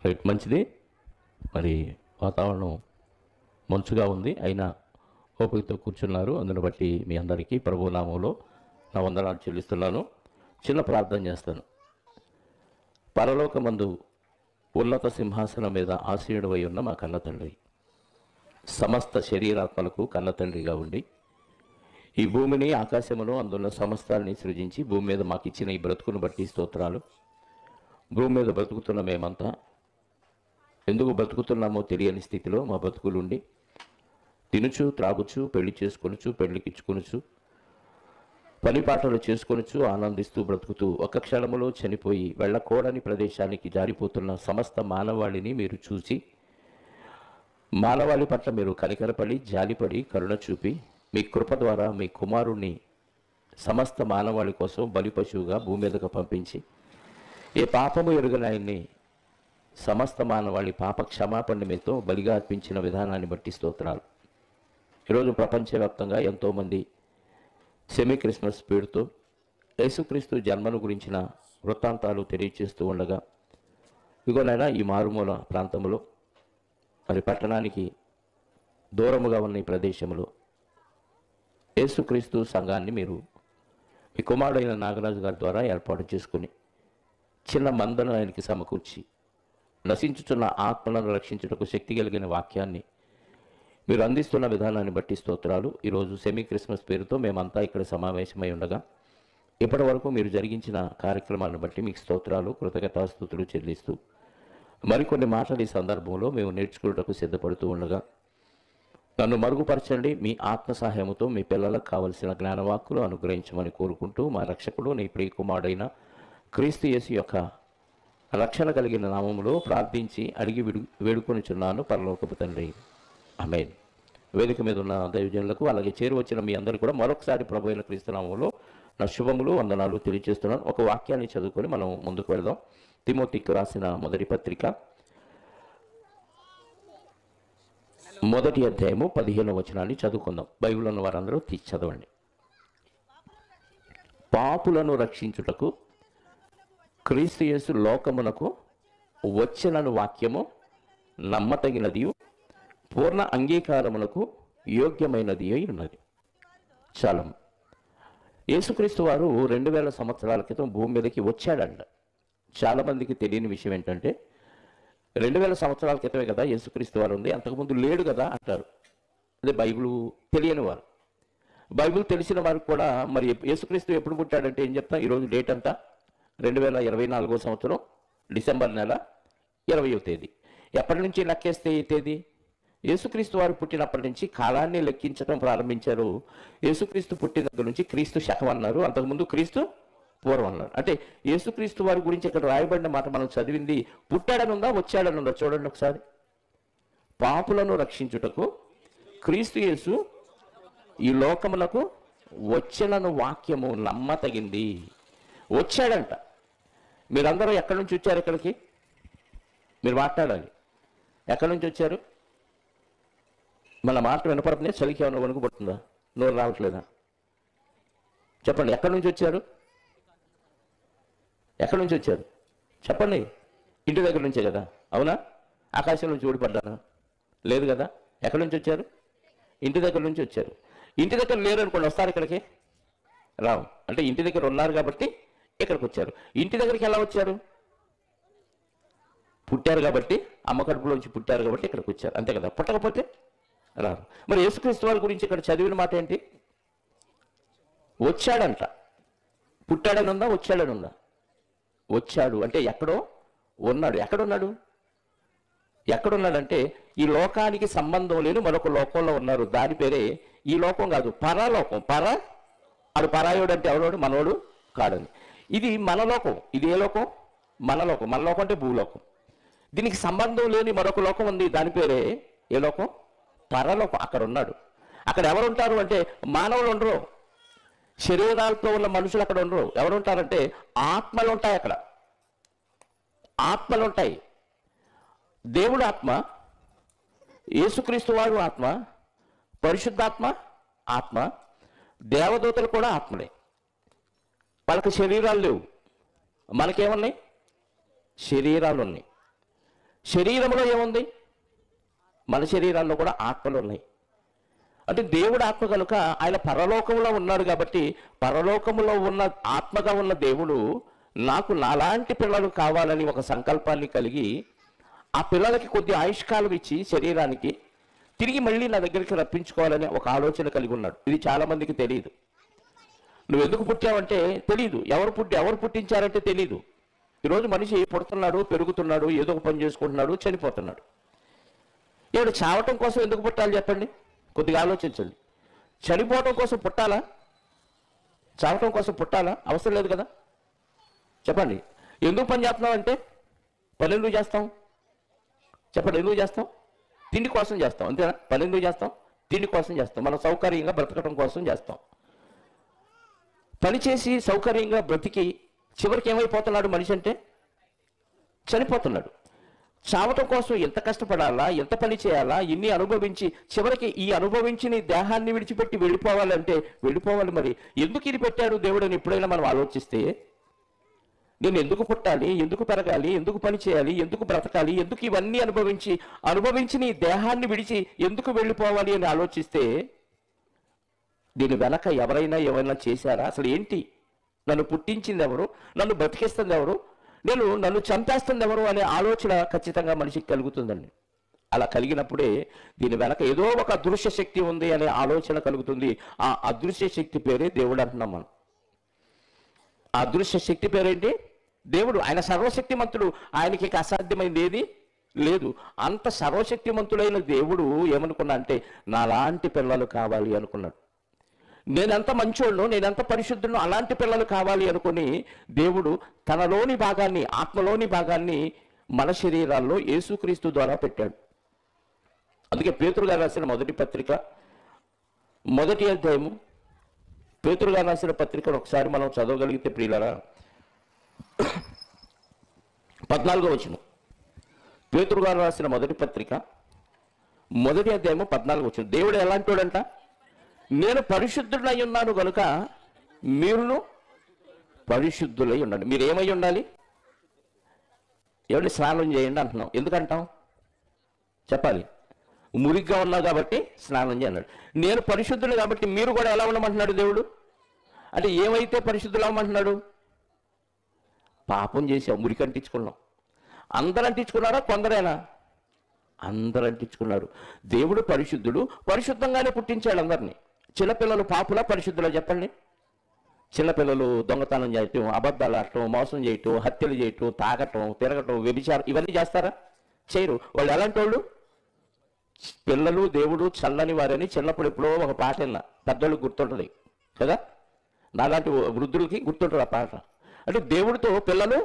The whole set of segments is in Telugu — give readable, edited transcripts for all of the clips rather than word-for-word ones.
రైట్, మంచిది. మరి వాతావరణం మంచుగా ఉంది, అయినా ఓపికతో కూర్చున్నారు. అందును బట్టి మీ అందరికీ ప్రభువు నామములో నా వందనాలు చెల్లిస్తున్నాను. చిన్న ప్రార్థన చేస్తాను. పరలోకమందు ఉన్నత సింహాసనం మీద ఆసీనుడై ఉన్న మా కన్న తండ్రి, సమస్త శరీరాత్మలకు కన్న తండ్రిగా ఉండి ఈ భూమిని ఆకాశమును అందున్న సమస్తాన్ని సృజించి భూమి మీద మాకు ఇచ్చిన ఈ బ్రతుకును బట్టి స్తోత్రాలు. భూమి మీద బ్రతుకుతున్న మేమంతా ఎందుకు బ్రతుకుతున్నామో తెలియని స్థితిలో మా బ్రతుకులుండి తినుచు త్రాగుచు పెళ్లి చేసుకొనుచు పెళ్లికిచ్చుకొనుచు పనిపాటలు చేసుకొనుచు ఆనందిస్తూ బ్రతుకుతూ ఒక్క క్షణములో చనిపోయి వెళ్ళకూడని ప్రదేశానికి జారిపోతున్న సమస్త మానవాళిని మీరు చూసి మానవాళి పట్ల మీరు కనికరపడి జాలిపడి కరుణ చూపి మీ కృప ద్వారా మీ కుమారుణ్ణి సమస్త మానవాళి కోసం బలి పశువుగా భూమి మీదకు పంపించి ఏ పాపము ఎరుగని ఆయన్ని సమస్త మానవాళి పాప క్షమాపణ నిమిత్తం బలిగా అర్పించిన విధానాన్ని బట్టి స్తోత్రాలు. ఈరోజు ప్రపంచవ్యాప్తంగా ఎంతోమంది సెమీ క్రిస్మస్ పేరుతో యేసుక్రీస్తు జన్మను గురించిన వృత్తాంతాలు తెలియచేస్తూ ఉండగా ఇగోనైనా ఈ మారుమూల ప్రాంతంలో మరి పట్టణానికి దూరముగా ఉన్న ఈ ప్రదేశంలో యేసుక్రీస్తు సంఘాన్ని మీరు మీ కుమారుడైన నాగరాజు గారి ద్వారా ఏర్పాటు చేసుకుని చిన్న మందను ఆయనకి సమకూర్చి నశించుతున్న ఆత్మలను రక్షించుటకు శక్తి కలిగిన వాక్యాన్ని మీరు అందిస్తున్న విధానాన్ని బట్టి స్తోత్రాలు. ఈరోజు సెమీ క్రిస్మస్ పేరుతో మేమంతా ఇక్కడ సమావేశమై ఉండగా ఇప్పటి వరకు మీరు జరిగించిన కార్యక్రమాలను బట్టి మీకు స్తోత్రాలు కృతజ్ఞతాస్తుతులు చెల్లిస్తూ మరికొన్ని మాటలు ఈ సందర్భంలో మేము నేర్చుకున్నటకు సిద్ధపడుతూ ఉండగా నన్ను మరుగుపరచండి, మీ ఆత్మ సహాయముతో మీ పిల్లలకు కావలసిన జ్ఞానవాక్కులు అనుగ్రహించమని కోరుకుంటూ మా రక్షకుడు నీ ప్రియకుమారుడైన క్రీస్తు యేసు యొక్క రక్షణ కలిగిన నామములో ప్రార్థించి అడిగి వేడుకొనిచున్నాను పరలోకపు తండ్రి, ఆమేన్. వేదిక మీద ఉన్న దైవజనులకు అలాగే చేరువచ్చిన మీ అందరూ కూడా మరొకసారి ప్రభు అయిన క్రీస్తు నామములో నా శుభములు వందనాలు తెలియజేస్తున్నాను. ఒక వాక్యాన్ని చదువుకొని మనం ముందుకు వెళదాం. తిమోతికి రాసిన మొదటి పత్రిక 1వ అధ్యాయము 15వ వచనాన్ని చదువుకుందాం. బైబిల్ ఉన్న వారందరూ తీసి చదవండి. పాపులను రక్షించుటకు క్రీస్తు యేసు లోకమునకు వచ్చినను వాక్యము నమ్మతగినది, పూర్ణ అంగీకారమునకు యోగ్యమైనది అయి ఉన్నది. చాలా యేసుక్రీస్తు వారు 2000 సంవత్సరాల క్రితం భూమి మీదకి వచ్చాడంట. చాలామందికి తెలియని విషయం ఏంటంటే 2000 సంవత్సరాల క్రితమే కదా యేసుక్రీస్తు వారు ఉంది, అంతకుముందు లేడు కదా అంటారు. అదే బైబిల్ తెలియని వారు. బైబిల్ తెలిసిన వారికి కూడా మరి యేసుక్రీస్తు ఎప్పుడు పుట్టాడంటే ఏం చెప్తాం? ఈరోజు డేట్ అంతా 2024 సంవత్సరం డిసెంబర్ నెల 20వ తేదీ. ఎప్పటి నుంచి లెక్కేస్తే ఈ తేదీ? యేసుక్రీస్తు వారు పుట్టినప్పటి నుంచి కాలాన్ని లెక్కించడం ప్రారంభించారు. యేసుక్రీస్తు పుట్టిన దగ్గర నుంచి క్రీస్తు శకం అన్నారు, అంతకుముందు క్రీస్తు పూర్వం అన్నారు. అంటే యేసుక్రీస్తు వారి గురించి ఇక్కడ రాయబడిన మాట మనం చదివింది పుట్టాడనుందా వచ్చాడనుందా? చూడండి ఒకసారి. పాపులను రక్షించుటకు క్రీస్తు యేసు ఈ లోకములకు వచ్చినను వాక్యము నమ్మతగింది. వచ్చాడంట. మీరందరూ ఎక్కడి నుంచి వచ్చారు? ఇక్కడికి మీరు మాట్లాడాలి. ఎక్కడి నుంచి వచ్చారు? మన మాట వినపడుతుంది. చలికి ఏమైనా వణుకుపడుతుందా? నోరు రావట్లేదా? చెప్పండి, ఎక్కడి నుంచి వచ్చారు? ఎక్కడి నుంచి వచ్చారు చెప్పండి. ఇంటి దగ్గర నుంచే కదా, అవునా? ఆకాశం నుంచి ఊడిపడ్డారా? లేదు కదా. ఎక్కడి నుంచి వచ్చారు? ఇంటి దగ్గర నుంచి వచ్చారు. ఇంటి దగ్గర లేరు అనుకోండి, వస్తారు ఇక్కడికి? రావు. అంటే ఇంటి దగ్గర ఉన్నారు కాబట్టి ఇక్కడికి వచ్చారు. ఇంటి దగ్గరికి ఎలా వచ్చారు? పుట్టారు కాబట్టి, అమ్మ కడుపులోంచి పుట్టారు కాబట్టి ఇక్కడికి వచ్చారు, అంతే కదా. పుట్టకపోతే రారు. మరి యేసుక్రీస్తు వారి గురించి ఇక్కడ చదివిన మాట ఏంటి? వచ్చాడంట. పుట్టాడనుందా వచ్చాడనుందా? వచ్చాడు అంటే ఎక్కడో ఉన్నాడు. ఎక్కడున్నాడు? ఎక్కడున్నాడంటే ఈ లోకానికి సంబంధం లేని మరొక లోకంలో ఉన్నారు. దాని పేరే ఈ లోకం కాదు, పరలోకం. ఆడు పరాయోడు అంటే ఎవరోడు? మనోడు కాడని. ఇది మన లోకం. ఇది ఏ లోకం? మన లోకం. మన లోకం అంటే భూలోకం. దీనికి సంబంధం లేని మరొక లోకం ఉంది, దాని పేరే ఏ లోకం? పరలోకం. అక్కడ ఉన్నాడు. అక్కడ ఎవరు ఉంటారు అంటే మానవులు ఉండరు, శరీరాలతో ఉన్న మనుషులు అక్కడ ఉండరు. ఎవరు ఉంటారంటే ఆత్మలు ఉంటాయి. అక్కడ ఆత్మలు ఉంటాయి. దేవుడు ఆత్మ, యేసుక్రీస్తు వారు ఆత్మ, పరిశుద్ధాత్మ ఆత్మ, దేవదూతలు కూడా ఆత్మలే. వాళ్ళకి శరీరాలు లేవు. మనకేమున్నాయి? శరీరాలు ఉన్నాయి. శరీరంలో ఏముంది? మన శరీరాల్లో కూడా ఆత్మలు ఉన్నాయి. అంటే దేవుడు ఆత్మ కనుక ఆయన పరలోకంలో ఉన్నాడు కాబట్టి పరలోకంలో ఉన్న ఆత్మగా ఉన్న దేవుడు నాకు నాలాంటి పిల్లలు కావాలని ఒక సంకల్పాన్ని కలిగి ఆ పిల్లలకి కొద్ది ఆయుష్కాలం ఇచ్చి శరీరానికి తిరిగి మళ్ళీ నా దగ్గరికి రప్పించుకోవాలని ఒక ఆలోచన కలిగి ఉన్నాడు. ఇది చాలామందికి తెలియదు. నువ్వు ఎందుకు పుట్టావంటే తెలియదు, ఎవరు పుట్టించారంటే తెలియదు. ఈరోజు మనిషి పుడుతున్నాడు, పెరుగుతున్నాడు, ఏదో ఒక పని చేసుకుంటున్నాడు, చనిపోతున్నాడు. ఇప్పుడు చావటం కోసం ఎందుకు పుట్టాలి చెప్పండి? కొద్దిగా ఆలోచించండి. చనిపోవటం కోసం పుట్టాలా? చావటం కోసం పుట్టాలా? అవసరం లేదు కదా. చెప్పండి, ఎందుకు పని చేస్తున్నావు అంటే పని ఎందుకు చేస్తాం చెప్పండి? ఎందుకు చేస్తాం? తిండి కోసం చేస్తాం, అంతేనా? పని ఎందుకు చేస్తాం? తిండి కోసం చేస్తాం, మనం సౌకర్యంగా బ్రతకటం కోసం చేస్తాం. పని చేసి సౌకర్యంగా బ్రతికి చివరికి ఏమైపోతున్నాడు మనిషి అంటే? చనిపోతున్నాడు. చావటం కోసం ఎంత కష్టపడాలా, ఎంత పని చేయాలా, ఇన్ని అనుభవించి చివరికి ఈ అనుభవించిన దేహాన్ని విడిచిపెట్టి వెళ్ళిపోవాలంటే వెళ్ళిపోవాలి. మరి ఎందుకు ఇది పెట్టాడు దేవుడు అని ఎప్పుడైనా మనం ఆలోచిస్తే, నేను ఎందుకు పుట్టాలి, ఎందుకు పెరగాలి, ఎందుకు పని చేయాలి, ఎందుకు బ్రతకాలి, ఎందుకు ఇవన్నీ అనుభవించిన ఈ దేహాన్ని విడిచి ఎందుకు వెళ్ళిపోవాలి అని ఆలోచిస్తే దీని వెనక ఎవరైనా చేశారా? అసలు ఏంటి? నన్ను పుట్టించింది ఎవరు? నన్ను బ్రతికిస్తుంది ఎవరు? నన్ను చంపేస్తుంది ఎవరు అనే ఆలోచన ఖచ్చితంగా మనిషికి కలుగుతుందండి. అలా కలిగినప్పుడే దీని వెనక ఏదో ఒక అదృశ్య శక్తి ఉంది అనే ఆలోచన కలుగుతుంది. ఆ అదృశ్య శక్తి పేరే దేవుడు అంటున్నాం మనం. ఆ అదృశ్య శక్తి పేరేంటి? దేవుడు. ఆయన సర్వశక్తిమంతుడు, ఆయనకి ఇక అసాధ్యమైంది ఏది లేదు. అంత సర్వశక్తిమంతుడైన దేవుడు ఏమనుకున్నా అంటే నాలాంటి పిల్లలు కావాలి అనుకున్నాడు. నేనెంత మంచోళ్ళను, నేనెంత పరిశుద్ధులను, అలాంటి పిల్లలు కావాలి అనుకుని దేవుడు తనలోని భాగాన్ని, ఆత్మలోని భాగాన్ని మన శరీరాల్లో యేసుక్రీస్తు ద్వారా పెట్టాడు. అందుకే పేతురు గారు రాసిన మొదటి పత్రిక 1వ అధ్యాయము, పేతురు గారు రాసిన పత్రికను ఒకసారి మనం చదవగలిగితే ప్రియులారా, 14వ వచనం. పేతురు గారు రాసిన మొదటి పత్రిక 1వ అధ్యాయము 14వ వచనం. దేవుడు ఎలాంటి వాడంట? నేను పరిశుద్ధుడై ఉన్నాను కనుక మీరును పరిశుద్ధులై ఉండండి. మీరు ఏమై ఉండాలి? ఎవరిని స్నానం చేయండి అంటున్నాం. ఎందుకంటాం చెప్పాలి? మురిగ్గా ఉన్నావు కాబట్టి స్నానం చేయన్నాడు. నేను పరిశుద్ధుడు కాబట్టి మీరు కూడా ఎలా ఉండమంటున్నాడు దేవుడు? అంటే ఏమైతే పరిశుద్ధులు అవ్వమంటున్నాడు? పాపం చేసావు, మురికి అంటించుకున్నాం. అందరూ అంటించుకున్నారా? కొందరేనా? అందరూ అంటించుకున్నాడు. దేవుడు పరిశుద్ధుడు, పరిశుద్ధంగానే పుట్టించాడు అందరినీ. చిన్నపిల్లలు పాపులా పరిశుద్ధులా చెప్పండి? చిన్నపిల్లలు దొంగతనం చేయటం, అబద్ధాలు ఆడటం, మోసం చేయటం, హత్యలు చేయటం, తాగటం, తిరగటం, వ్యభిచారం ఇవన్నీ చేస్తారా? చేయరు. వాళ్ళు ఎలాంటి వాళ్ళు? పిల్లలు దేవుడు చల్లని వారని చిన్నప్పుడు ఎప్పుడో ఒక పాట విన్నా, పెద్దోళ్ళకి గుర్తుంటుంది కదా, నాలాంటి వృద్ధులకి గుర్తుంటుంది ఆ పాట. అంటే దేవుడితో పిల్లలు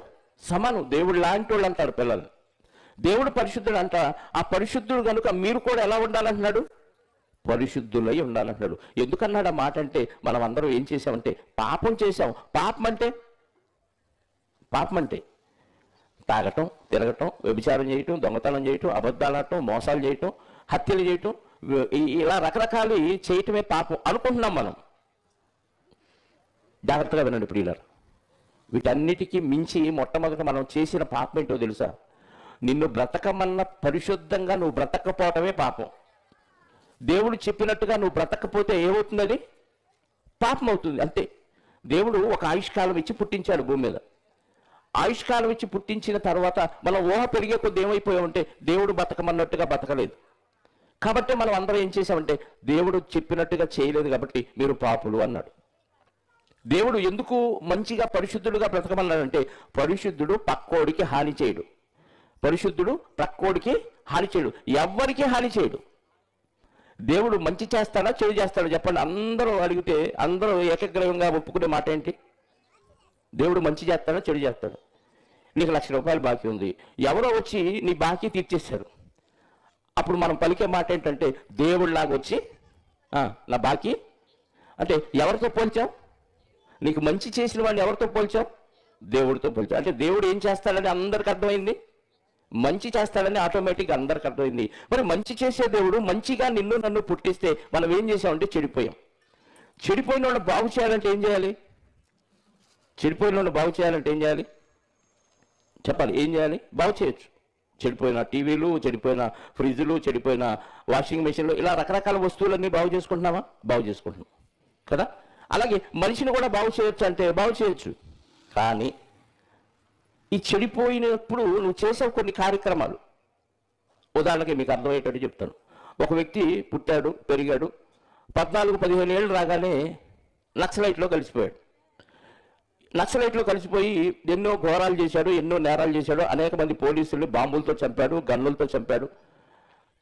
సమానం, దేవుడు లాంటి వాళ్ళు అంటారు పిల్లలు. దేవుడు పరిశుద్ధుడు అంట. ఆ పరిశుద్ధుడు కనుక మీరు కూడా ఎలా ఉండాలంటున్నాడు? పరిశుద్ధులై ఉండాలంటున్నాడు. ఎందుకన్నాడు ఆ మాట అంటే, మనం అందరం ఏం చేసామంటే పాపం చేసాం. పాపం అంటే తాగటం, తిరగటం, వ్యభిచారం చేయటం, దొంగతనం చేయటం, అబద్ధాలు ఆడటం, మోసాలు చేయటం, హత్యలు చేయటం, ఇలా రకరకాలు చేయటమే పాపం అనుకుంటున్నాం మనం. జాగ్రత్తగా వినండి ప్రియులారా, వీటన్నిటికీ మించి మొట్టమొదట మనం చేసిన పాపం ఏంటో తెలుసా? నిన్ను బ్రతకమన్న పరిశుద్ధంగా నువ్వు బ్రతకపోవటమే పాపం. దేవుడు చెప్పినట్టుగా నువ్వు బ్రతకపోతే ఏమవుతుంది? అది పాపం అవుతుంది, అంతే. దేవుడు ఒక ఆయుష్కాలం ఇచ్చి పుట్టించాడు భూమి మీద. ఆయుష్కాలం ఇచ్చి పుట్టించిన తర్వాత మనం ఊహ పెరిగే కొద్ది ఏమైపోయామంటే దేవుడు బతకమన్నట్టుగా బతకలేదు. కాబట్టి మనం అందరం ఏం చేసామంటే దేవుడు చెప్పినట్టుగా చేయలేదు కాబట్టి మీరు పాపులు అన్నాడు. దేవుడు ఎందుకు మంచిగా పరిశుద్ధుడుగా బ్రతకమన్నాడంటే పరిశుద్ధుడు పక్కోడికి హాని చేయడు. పరిశుద్ధుడు పక్కోడికి హాని చేయడు, ఎవ్వరికి హాని చేయడు. దేవుడు మంచి చేస్తాడా చెడు చేస్తాడా చెప్పండి? అందరూ అడిగితే అందరూ ఏకగ్రీవంగా ఒప్పుకునే మాట ఏంటి? దేవుడు మంచి చేస్తాడా చెడు చేస్తాడా? నీకు ₹1,00,000 బాకీ ఉంది, ఎవరో వచ్చి నీ బాకీ తీర్చేశారు. అప్పుడు మనం పలికే మాట ఏంటంటే దేవుడిలాగా వచ్చి నా బాకీ అంటే ఎవరితో పోల్చాం? నీకు మంచి చేసిన వాడిని ఎవరితో పోల్చాం? దేవుడితో పోల్చాం. అంటే దేవుడు ఏం చేస్తాడని అందరికి అర్థమైంది, మంచి చేస్తాడని ఆటోమేటిక్గా అందరికి అర్థమైంది. మరి మంచి చేసే దేవుడు మంచిగా నిన్ను నన్ను పుట్టిస్తే మనం ఏం చేసామంటే చెడిపోయాం. చెడిపోయిన వాళ్ళు బాగు చేయాలంటే ఏం చేయాలి? చెడిపోయిన వాళ్ళు బాగు చేయాలంటే ఏం చేయాలి చెప్పాలి? ఏం చేయాలి? బాగు చేయొచ్చు. చెడిపోయిన టీవీలు, చెడిపోయిన ఫ్రిడ్జ్లు, చెడిపోయిన వాషింగ్ మెషిన్లు, ఇలా రకరకాల వస్తువులన్నీ బాగు చేసుకుంటున్నావా? బాగు చేసుకుంటున్నాం కదా. అలాగే మనిషిని కూడా బాగు చేయొచ్చు అంటే బాగు చేయొచ్చు. కానీ ఈ చెడిపోయినప్పుడు నువ్వు చేసే కొన్ని కార్యక్రమాలు, ఉదాహరణకి మీకు అర్థమయ్యేటట్టు చెప్తాను. ఒక వ్యక్తి పుట్టాడు, పెరిగాడు, 14-15 ఏళ్ళు రాగానే నక్సలైట్లో కలిసిపోయాడు. నక్సలైట్లో కలిసిపోయి ఎన్నో ఘోరాలు చేశాడు, ఎన్నో నేరాలు చేశాడు. అనేక మంది పోలీసులు బాంబులతో చంపాడు, గన్నులతో చంపాడు,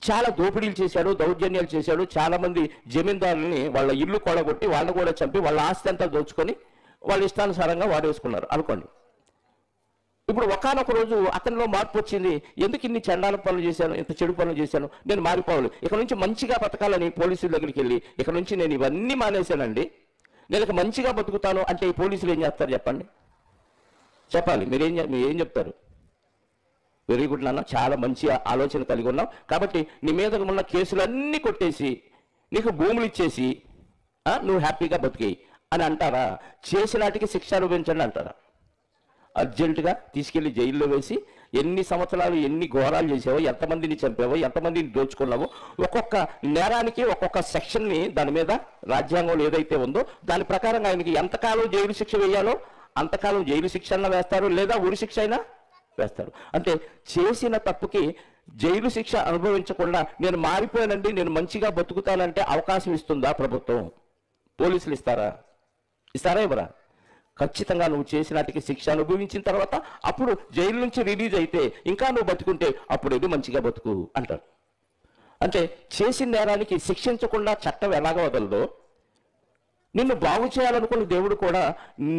చాలా దోపిడీలు చేశాడు, దౌర్జన్యాలు చేశాడు. చాలామంది జమీందారులని వాళ్ళ ఇల్లు కొడగొట్టి వాళ్ళని కూడా చంపి వాళ్ళ ఆస్తి అంతా దోచుకొని వాళ్ళ ఇష్టానుసారంగా వాడేసుకున్నారు అనుకోండి. ఇప్పుడు ఒకానొక రోజు అతనిలో మార్పు వచ్చింది. ఎందుకు ఇన్ని చండాల పనులు చేశాను, ఇంత చెడు పనులు చేశాను, నేను మారిపోవాలి, ఇక నుంచి మంచిగా బతకాలని పోలీసుల దగ్గరికి వెళ్ళి ఇక నుంచి నేను ఇవన్నీ మానేశానండి, నేను ఇక మంచిగా బతుకుతాను అంటే ఈ పోలీసులు ఏం చేస్తారు చెప్పండి? చెప్పాలి, మీరేం చెప్తారు? వెరీ గుడ్ నాన్న, చాలా మంచి ఆలోచన కలిగి ఉన్నాం, కాబట్టి నీ మీద ఉన్న కేసులన్నీ కొట్టేసి నీకు భూములు ఇచ్చేసి నువ్వు హ్యాపీగా బతికేయి అని అంటారా? చేసినాటికి శిక్ష అనుభవించండి అంటారా? అర్జెంటుగా తీసుకెళ్లి జైల్లో వేసి ఎన్ని సంవత్సరాలు ఎన్ని ఘోరాలు చేసావో, ఎంతమందిని చంపావో, ఎంతమందిని దోచుకున్నావో, ఒక్కొక్క నేరానికి ఒక్కొక్క సెక్షన్ని దాని మీద రాజ్యాంగంలో ఏదైతే ఉందో దాని ప్రకారంగా ఆయనకి ఎంతకాలం జైలు శిక్ష వేయాలో అంతకాలం జైలు శిక్ష అయినా వేస్తారు, లేదా ఉరి శిక్ష అయినా వేస్తారు. అంటే చేసిన తప్పుకి జైలు శిక్ష అనుభవించకుండా నేను మారిపోయానండి, నేను మంచిగా బతుకుతానంటే అవకాశం ఇస్తుందా ప్రభుత్వం? పోలీసులు ఇస్తారా? ఇవ్వరా? ఖచ్చితంగా నువ్వు చేసినట్టుకి శిక్ష అనుభవించిన తర్వాత అప్పుడు జైలు నుంచి రిలీజ్ అయితే ఇంకా నువ్వు బతుకుంటే అప్పుడు ఇది మంచిగా బతుకు అంటారు. అంటే చేసిన నేరానికి శిక్షించకుండా చట్టం ఎలాగ వదలదో, నిన్ను బాగు చేయాలనుకున్న దేవుడు కూడా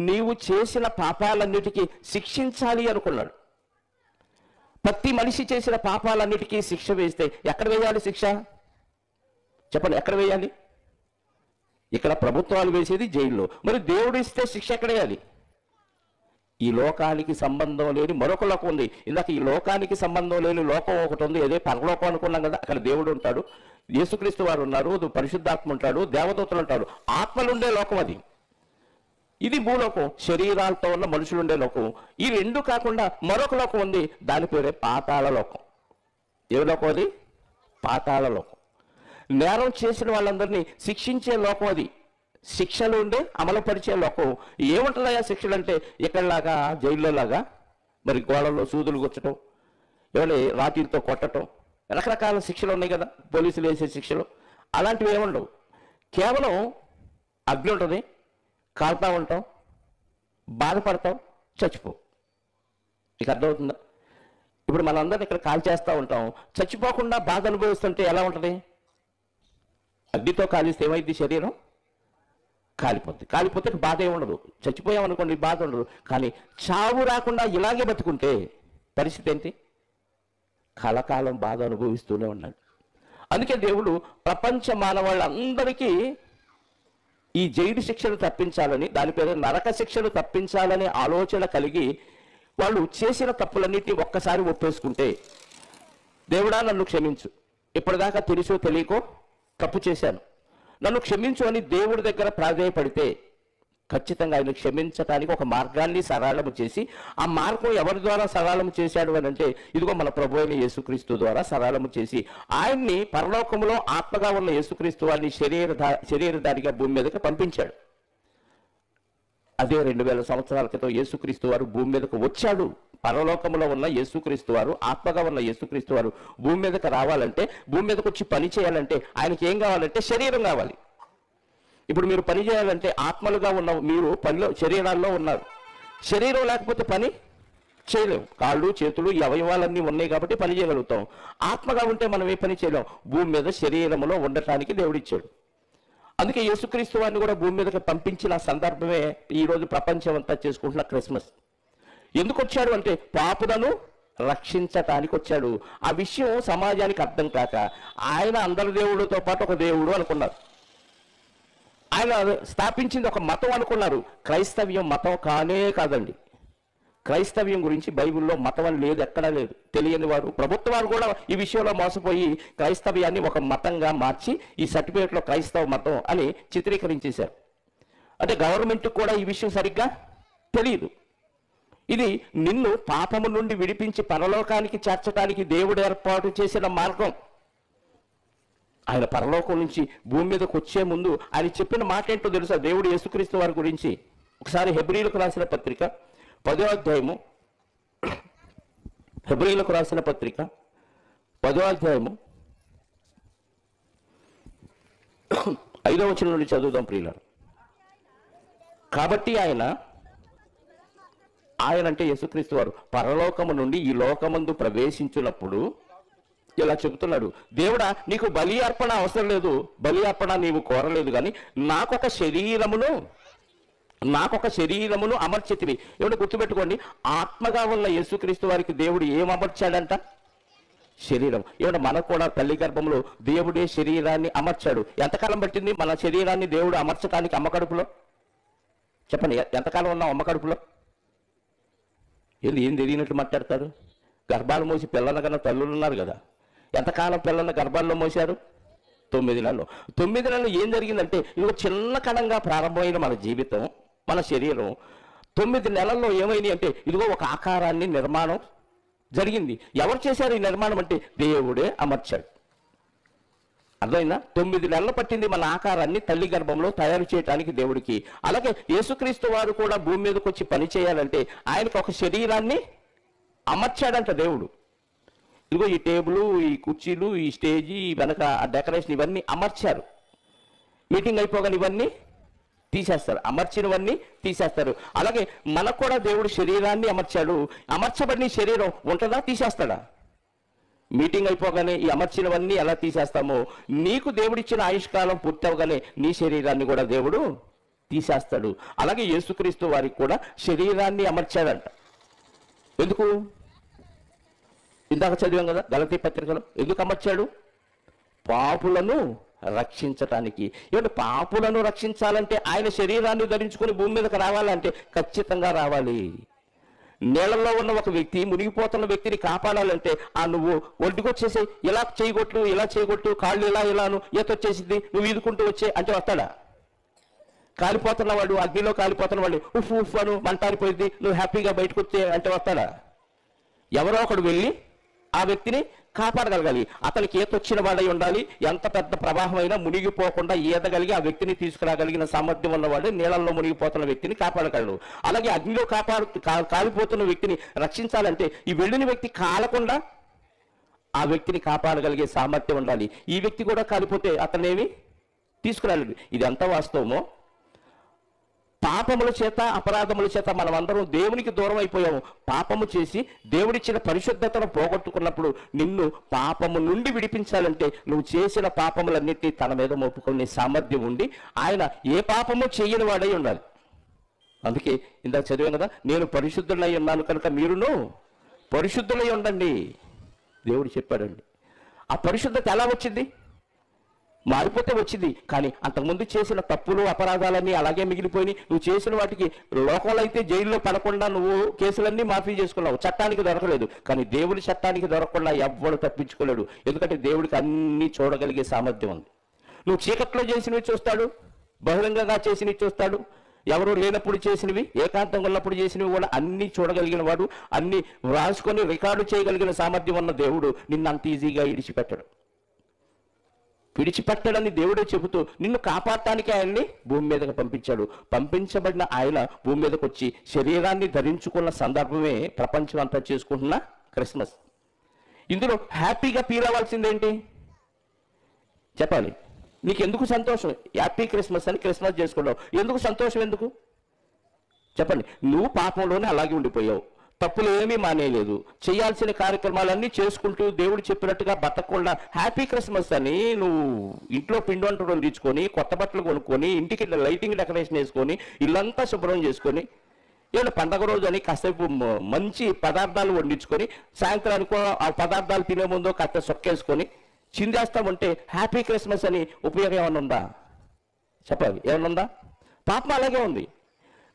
నీవు చేసిన పాపాలన్నిటికీ శిక్షించాలి అనుకున్నాడు. ప్రతి మనిషి చేసిన పాపాలన్నిటికీ శిక్ష వేస్తే ఎక్కడ వేయాలి శిక్ష? చెప్పండి, ఎక్కడ వేయాలి? ఇక్కడ ప్రభుత్వాలు వేసేది జైల్లో. మరి దేవుడు ఇస్తే శిక్ష ఎక్కడ వేయాలి? ఈ లోకానికి సంబంధం లేని మరొక లోకం ఉంది. ఇందాక ఈ లోకానికి సంబంధం లేని లోకం ఒకటి ఉంది, అదే పరలోకం అనుకున్నాం కదా. అక్కడ దేవుడు ఉంటాడు, యేసుక్రీస్తు వారు ఉన్నారు, పరిశుద్ధాత్మ ఉంటాడు, దేవదూతలు ఉంటాడు, ఆత్మలుండే లోకం అది. ఇది భూలోకం, శరీరాలతో ఉన్న మనుషులుండే లోకం. ఈ రెండు కాకుండా మరొక లోకం ఉంది, దాని పేరే పాతాళ లోకం. ఏ లోకం అది? పాతాళ లోకం. నేరం చేసిన వాళ్ళందరినీ శిక్షించే లోకం అది. శిక్షలు ఉండే అమలుపరిచే లోకం. ఏముంటుందా శిక్షలు అంటే? ఇక్కడలాగా జైల్లో లాగా మరి గోడల్లో సూదులు గుచ్చటం, ఏమైనా రాతితో కొట్టడం, రకరకాల శిక్షలు ఉన్నాయి కదా పోలీసులు వేసే శిక్షలు. అలాంటివి ఏముండవు. కేవలం అగ్ని ఉంటుంది, కాలుతా ఉంటాం, బాధపడతాం, చచ్చిపో. నీకు అర్థమవుతుందా? ఇప్పుడు మనందరం ఇక్కడ కాల్ చేస్తూ ఉంటాం, చచ్చిపోకుండా బాధ అనుభవిస్తుంటే ఎలా ఉంటుంది? అగ్నితో కాలిస్తే ఏమైంది? శరీరం కాలిపోద్ది. కాలిపోతే బాధ ఏముండదు. చచ్చిపోయామనుకోండి బాధ ఉండదు. కానీ చావు రాకుండా ఇలాగే బతుకుంటే పరిస్థితి ఏంటి? కలకాలం బాధ అనుభవిస్తూనే ఉన్నాడు. అందుకే దేవుడు ప్రపంచ మానవాళ్ళందరికీ ఈ జైలు శిక్షను తప్పించాలని, దాని పేరు నరక శిక్షను తప్పించాలనే ఆలోచన కలిగి వాళ్ళు చేసిన తప్పులన్నిటినీ ఒక్కసారి ఒప్పేసుకుంటే, దేవుడా నన్ను క్షమించు, ఇప్పటిదాకా తెలుసో తెలియకో తప్పు చేశాను, నన్ను క్షమించు అని దేవుడి దగ్గర ప్రాధేయపడితే ఖచ్చితంగా ఆయన క్షమించడానికి ఒక మార్గాన్ని సరళము చేసి, ఆ మార్గం ఎవరి ద్వారా సరళము చేశాడు అని అంటే ఇదిగో మన ప్రభు అయిన యేసుక్రీస్తు ద్వారా సరళము చేసి ఆయన్ని పరలోకములో ఆత్మగా ఉన్న యేసుక్రీస్తు వారిని శరీరధారిగా భూమి మీదకి పంపించాడు. అదే 2000 సంవత్సరాల క్రితం యేసుక్రీస్తు వారు భూమి మీదకు వచ్చాడు. పరలోకములో ఉన్న యేసుక్రీస్తు వారు, ఆత్మగా ఉన్న యేసుక్రీస్తు వారు భూమి మీదకి రావాలంటే, భూమి మీదకి వచ్చి పని చేయాలంటే ఆయనకి ఏం కావాలంటే శరీరం కావాలి. ఇప్పుడు మీరు పని చేయాలంటే ఆత్మలుగా ఉన్న మీరు పనిలో శరీరాల్లో ఉన్నారు. శరీరం లేకపోతే పని చేయలేము. కాళ్ళు చేతులు ఈ అవయవాలన్నీ ఉన్నాయి కాబట్టి పని చేయగలుగుతాం. ఆత్మగా ఉంటే మనం ఏ పని చేయలేం. భూమి మీద శరీరంలో ఉండటానికి దేవుడిచ్చాడు. అందుకే యేసుక్రీస్తు వారిని కూడా భూమి మీదకి పంపించిన సందర్భమే ఈరోజు ప్రపంచం అంతా చేసుకుంటున్న క్రిస్మస్. ఎందుకు వచ్చాడు అంటే పాపులను రక్షించటానికి వచ్చాడు. ఆ విషయం సమాజానికి అర్థం కాక ఆయన అందరి దేవుడితో పాటు ఒక దేవుడు అనుకున్నారు. ఆయన స్థాపించింది ఒక మతం అనుకున్నారు. క్రైస్తవ్యం మతం కానే కాదండి. క్రైస్తవ్యం గురించి బైబిల్లో మతం అని లేదు, ఎక్కడా లేదు. తెలియని వారు, ప్రభుత్వ వారు కూడా ఈ విషయంలో మోసపోయి క్రైస్తవ్యాన్ని ఒక మతంగా మార్చి ఈ సర్టిఫికేట్లో క్రైస్తవ మతం అని చిత్రీకరించేశారు. అంటే గవర్నమెంట్ కూడా ఈ విషయం సరిగ్గా తెలియదు. ఇది నిన్ను పాపము నుండి విడిపించి పరలోకానికి చేర్చడానికి దేవుడు ఏర్పాటు చేసిన మార్గం. ఆయన పరలోకం నుంచి భూమి మీదకి వచ్చే ముందు ఆయన చెప్పిన మాట ఏంటో తెలుసా దేవుడు యేసుక్రీస్తు వారి గురించి? ఒకసారి హెబ్రీయులకు రాసిన పత్రిక 10వ అధ్యాయము, హెబ్రీయులకు రాసిన పత్రిక 10వ అధ్యాయము 5వ వచనం నుండి చదువుదాం ప్రియులారా. కాబట్టి ఆయన అంటే యేసుక్రీస్తు వారు పరలోకము నుండి ఈ లోకమందు ప్రవేశించినప్పుడు ఇలా చెబుతున్నాడు, దేవుడా నీకు బలి అర్పణ అవసరం లేదు, బలి అర్పణ నీవు కోరలేదు, కానీ నాకొక శరీరమును అమర్చితివి. ఏమిటో గుర్తుపెట్టుకోండి, ఆత్మగా ఉన్న యేసుక్రీస్తు వారికి దేవుడు ఏం అమర్చాడంట? శరీరం. ఏమిటో మనకు కూడా తల్లి గర్భంలో దేవుడే శరీరాన్ని అమర్చాడు. ఎంతకాలం పట్టింది మన శరీరాన్ని దేవుడు అమర్చడానికి? అమ్మ కడుపులో. చెప్పండి, ఎంతకాలం ఉన్నాం అమ్మ కడుపులో? ఏం తెలియనట్టు మాట్లాడతారు? గర్భాలు మోసి పిల్లల కన్నా తల్లులు ఉన్నారు కదా. ఎంతకాలం పిల్లల్ని గర్భాల్లో మోశారు? 9 నెలలు. 9 నెలలు ఏం జరిగిందంటే, ఇది చిన్న కణంగా ప్రారంభమైన మన జీవితం, మన శరీరం 9 నెలల్లో ఏమైంది అంటే, ఇదిగో ఒక ఆకారాన్ని నిర్మాణం జరిగింది. ఎవరు చేశారు ఈ నిర్మాణం అంటే? దేవుడే అమర్చాడు. అర్థమైందా? 9 నెలలు పట్టింది మన ఆకారాన్ని తల్లి గర్భంలో తయారు చేయడానికి దేవుడికి. అలాగే యేసుక్రీస్తు వారు కూడా భూమి మీదకి వచ్చి పని చేయాలంటే ఆయనకు ఒక శరీరాన్ని అమర్చాడంట దేవుడు. ఇదిగో ఈ టేబుల్, ఈ కుర్చీలు, ఈ స్టేజీ, వెనక ఆ డెకరేషన్ ఇవన్నీ అమర్చారు. మీటింగ్ అయిపోగానే ఇవన్నీ తీసేస్తారు, అమర్చినవన్నీ తీసేస్తారు. అలాగే మనకు కూడా దేవుడు శరీరాన్ని అమర్చాడు. అమర్చబడిన శరీరం ఉంటుందా? తీసేస్తాడా? మీటింగ్ అయిపోగానే ఈ అమర్చినవన్నీ ఎలా తీసేస్తామో, నీకు దేవుడిచ్చిన ఆయుష్కాలం పూర్తవగానే నీ శరీరాన్ని కూడా దేవుడు తీసేస్తాడు. అలాగే యేసుక్రీస్తు వారికి కూడా శరీరాన్ని అమర్చాడంట. ఎందుకు? ఇందాక చదివాం కదా గలతీ పత్రికలో. ఎందుకు అమర్చాడు? పాపులను రక్షించటానికి. ఏమంటే పాపులను రక్షించాలంటే ఆయన శరీరాన్ని ధరించుకొని భూమి మీదకి రావాలంటే ఖచ్చితంగా రావాలి. నీళ్ళల్లో ఉన్న ఒక వ్యక్తి, మునిగిపోతున్న వ్యక్తిని కాపాడాలంటే నువ్వు ఒడ్డుకొచ్చేసి ఇలా చేయగొట్టు, కాళ్ళు ఇలాను ఈతొచ్చేసింది, నువ్వు ఈదుకుంటూ వచ్చే అంటే వస్తాడా? కాలిపోతున్నవాడు, అగ్నిలో కాలిపోతున్నవాడు ఉఫ్ ఉఫ్ అను మంటారిపోయింది, నువ్వు హ్యాపీగా బయటకు వచ్చే అంటే వస్తాడా? ఎవరో ఒకడు వెళ్ళి ఆ వ్యక్తిని కాపాడగలగాలి. అతనికి ఈత వచ్చిన వాడై ఉండాలి. ఎంత పెద్ద ప్రవాహమైనా మునిగిపోకుండా ఈదగలిగి ఆ వ్యక్తిని తీసుకురాగలిగిన సామర్థ్యం ఉన్నవాడు నీళ్ళల్లో మునిగిపోతున్న వ్యక్తిని కాపాడగలడు. అలాగే అగ్నిలో కాలిపోతున్న వ్యక్తిని రక్షించాలంటే ఈ వెళ్ళిన వ్యక్తి కాలకుండా ఆ వ్యక్తిని కాపాడగలిగే సామర్థ్యం ఉండాలి. ఈ వ్యక్తి కూడా కాలిపోతే అతనేమి తీసుకురాలేదు. ఇది ఎంత వాస్తవమో, పాపముల చేత అపరాధముల చేత మనం అందరం దేవునికి దూరం అయిపోయాము. పాపము చేసి దేవుడిచ్చిన పరిశుద్ధతను పోగొట్టుకున్నప్పుడు నిన్ను పాపము నుండి విడిపించాలంటే నువ్వు చేసిన పాపములన్నింటినీ తన మీద మోపుకునే సామర్థ్యం ఉండి ఆయన ఏ పాపము చేయని వాడై ఉండాలి. అందుకే ఇందాక చదివాం కదా, నేను పరిశుద్ధులై ఉన్నాను కనుక మీరును పరిశుద్ధులై ఉండండి దేవుడు చెప్పాడండి. ఆ పరిశుద్ధత ఎలా వచ్చింది? మారిపోతే వచ్చింది. కానీ అంతకుముందు చేసిన తప్పులు అపరాధాలన్నీ అలాగే మిగిలిపోయి నువ్వు చేసిన వాటికి లోకంలో అయితే జైల్లో పడకుండా నువ్వు కేసులన్నీ మాఫీ చేసుకున్నావు, చట్టానికి దొరకలేదు. కానీ దేవుడి చట్టానికి దొరకకుండా ఎవ్వడు తప్పించుకోలేడు. ఎందుకంటే దేవుడికి అన్నీ చూడగలిగే సామర్థ్యం ఉంది. నువ్వు చీకట్లో చేసినవి చూస్తాడు, బహిరంగంగా చేసినవి చూస్తాడు, ఎవరు లేనప్పుడు చేసినవి, ఏకాంతంగా ఉన్నప్పుడు చేసినవి కూడా అన్నీ చూడగలిగిన వాడు, అన్నీ రాసుకొని రికార్డు చేయగలిగిన సామర్థ్యం ఉన్న దేవుడు నిన్ను అంత ఈజీగా విడిచిపెట్టడని దేవుడే చెబుతూ నిన్ను కాపాడటానికి ఆయన్ని భూమి మీదకి పంపించాడు. పంపించబడిన ఆయన భూమి మీదకి వచ్చి శరీరాన్ని ధరించుకున్న సందర్భమే ప్రపంచం అంతా చేసుకుంటున్న క్రిస్మస్. ఇందులో హ్యాపీగా ఫీల్ అవ్వాల్సిందేంటి చెప్పాలి? నీకు ఎందుకు సంతోషం? హ్యాపీ క్రిస్మస్ అని క్రిస్మస్ చేసుకున్నావు, ఎందుకు సంతోషం? ఎందుకు చెప్పండి? నువ్వు పాపంలోనే అలాగే ఉండిపోయావు, తప్పులు ఏమీ మానేయలేదు, చేయాల్సిన కార్యక్రమాలన్నీ చేసుకుంటూ దేవుడు చెప్పినట్టుగా బతకకుండా హ్యాపీ క్రిస్మస్ అని నువ్వు ఇంట్లో పిండి వంటలు వండించుకొని, కొత్త బట్టలు కొనుక్కొని, ఇంటికి లైటింగ్ డెకరేషన్ వేసుకొని, ఇల్లంతా శుభ్రం చేసుకొని, ఏమైనా పండగ రోజు అని కాసేపు మంచి పదార్థాలు వండించుకొని, సాయంత్రానికి ఆ పదార్థాలు తినే ముందు కాస్త సొక్కేసుకొని చిందేస్తామంటే హ్యాపీ క్రిస్మస్ అని ఉపయోగం ఏమైనా ఉందా చెప్పాలి? ఏమైనా ఉందా? పాపం అలాగే ఉంది.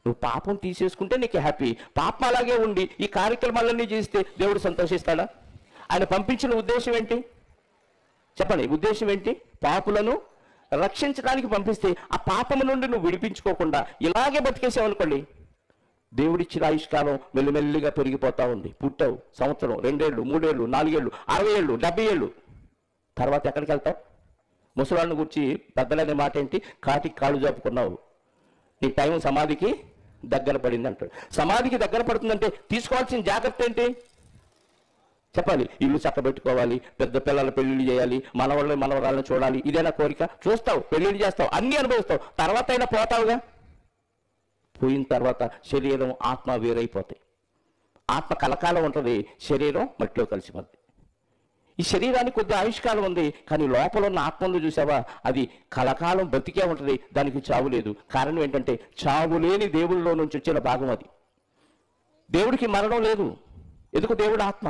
నువ్వు పాపం తీసేసుకుంటే నీకు హ్యాపీ. పాపం అలాగే ఉండి ఈ కార్యక్రమాలన్నీ చేస్తే దేవుడు సంతోషిస్తాడా? ఆయన పంపించిన ఉద్దేశం ఏంటి చెప్పండి? ఉద్దేశం ఏంటి? పాపులను రక్షించడానికి పంపిస్తే ఆ పాపము నుండి నువ్వు విడిపించుకోకుండా ఇలాగే బతికేసావు అనుకోండి, దేవుడిచ్చిన ఆయుష్కాలం మెల్లిమెల్లిగా పెరిగిపోతూ ఉంది. పుట్టావు, సంవత్సరం, 2 ఏళ్ళు, 3 ఏళ్ళు, 4 ఏళ్ళు, 60 ఏళ్ళు, 70 ఏళ్ళు, తర్వాత ఎక్కడికి వెళ్తావు? ముసలాళ్ళని గురించి పెద్దలనే మాట ఏంటి? కాటికి కాళ్ళు జరుపుకున్నావు, నీ టైం సమాధికి దగ్గర పడింది అంటాడు. సమాధికి దగ్గర పడుతుందంటే తీసుకోవాల్సిన జాగ్రత్త ఏంటి చెప్పాలి? ఇల్లు చక్కబెట్టుకోవాలి, పెద్ద పిల్లల పెళ్లిళ్ళు చేయాలి, మనవరాలను చూడాలి, ఇదేనా కోరిక? చూస్తావు, పెళ్లిళ్ళు చేస్తావు, అన్నీ అనుభవిస్తావు, తర్వాత అయినా పోతావుగా. పోయిన తర్వాత శరీరం ఆత్మ వేరైపోతాయి. ఆత్మ కలకాలం ఉంటుంది, శరీరం మట్టిలో కలిసిపోద్ది. ఈ శరీరానికి కొద్ది ఆయుష్కాలం ఉంది, కానీ లోపల ఉన్న ఆత్మను చూసావా, అది కలకాలం బ్రతికే ఉంటుంది, దానికి చావు లేదు. కారణం ఏంటంటే చావు లేని దేవుళ్ళలో నుంచి వచ్చిన భాగం అది. దేవుడికి మరణం లేదు. ఎందుకు? దేవుడు ఆత్మ.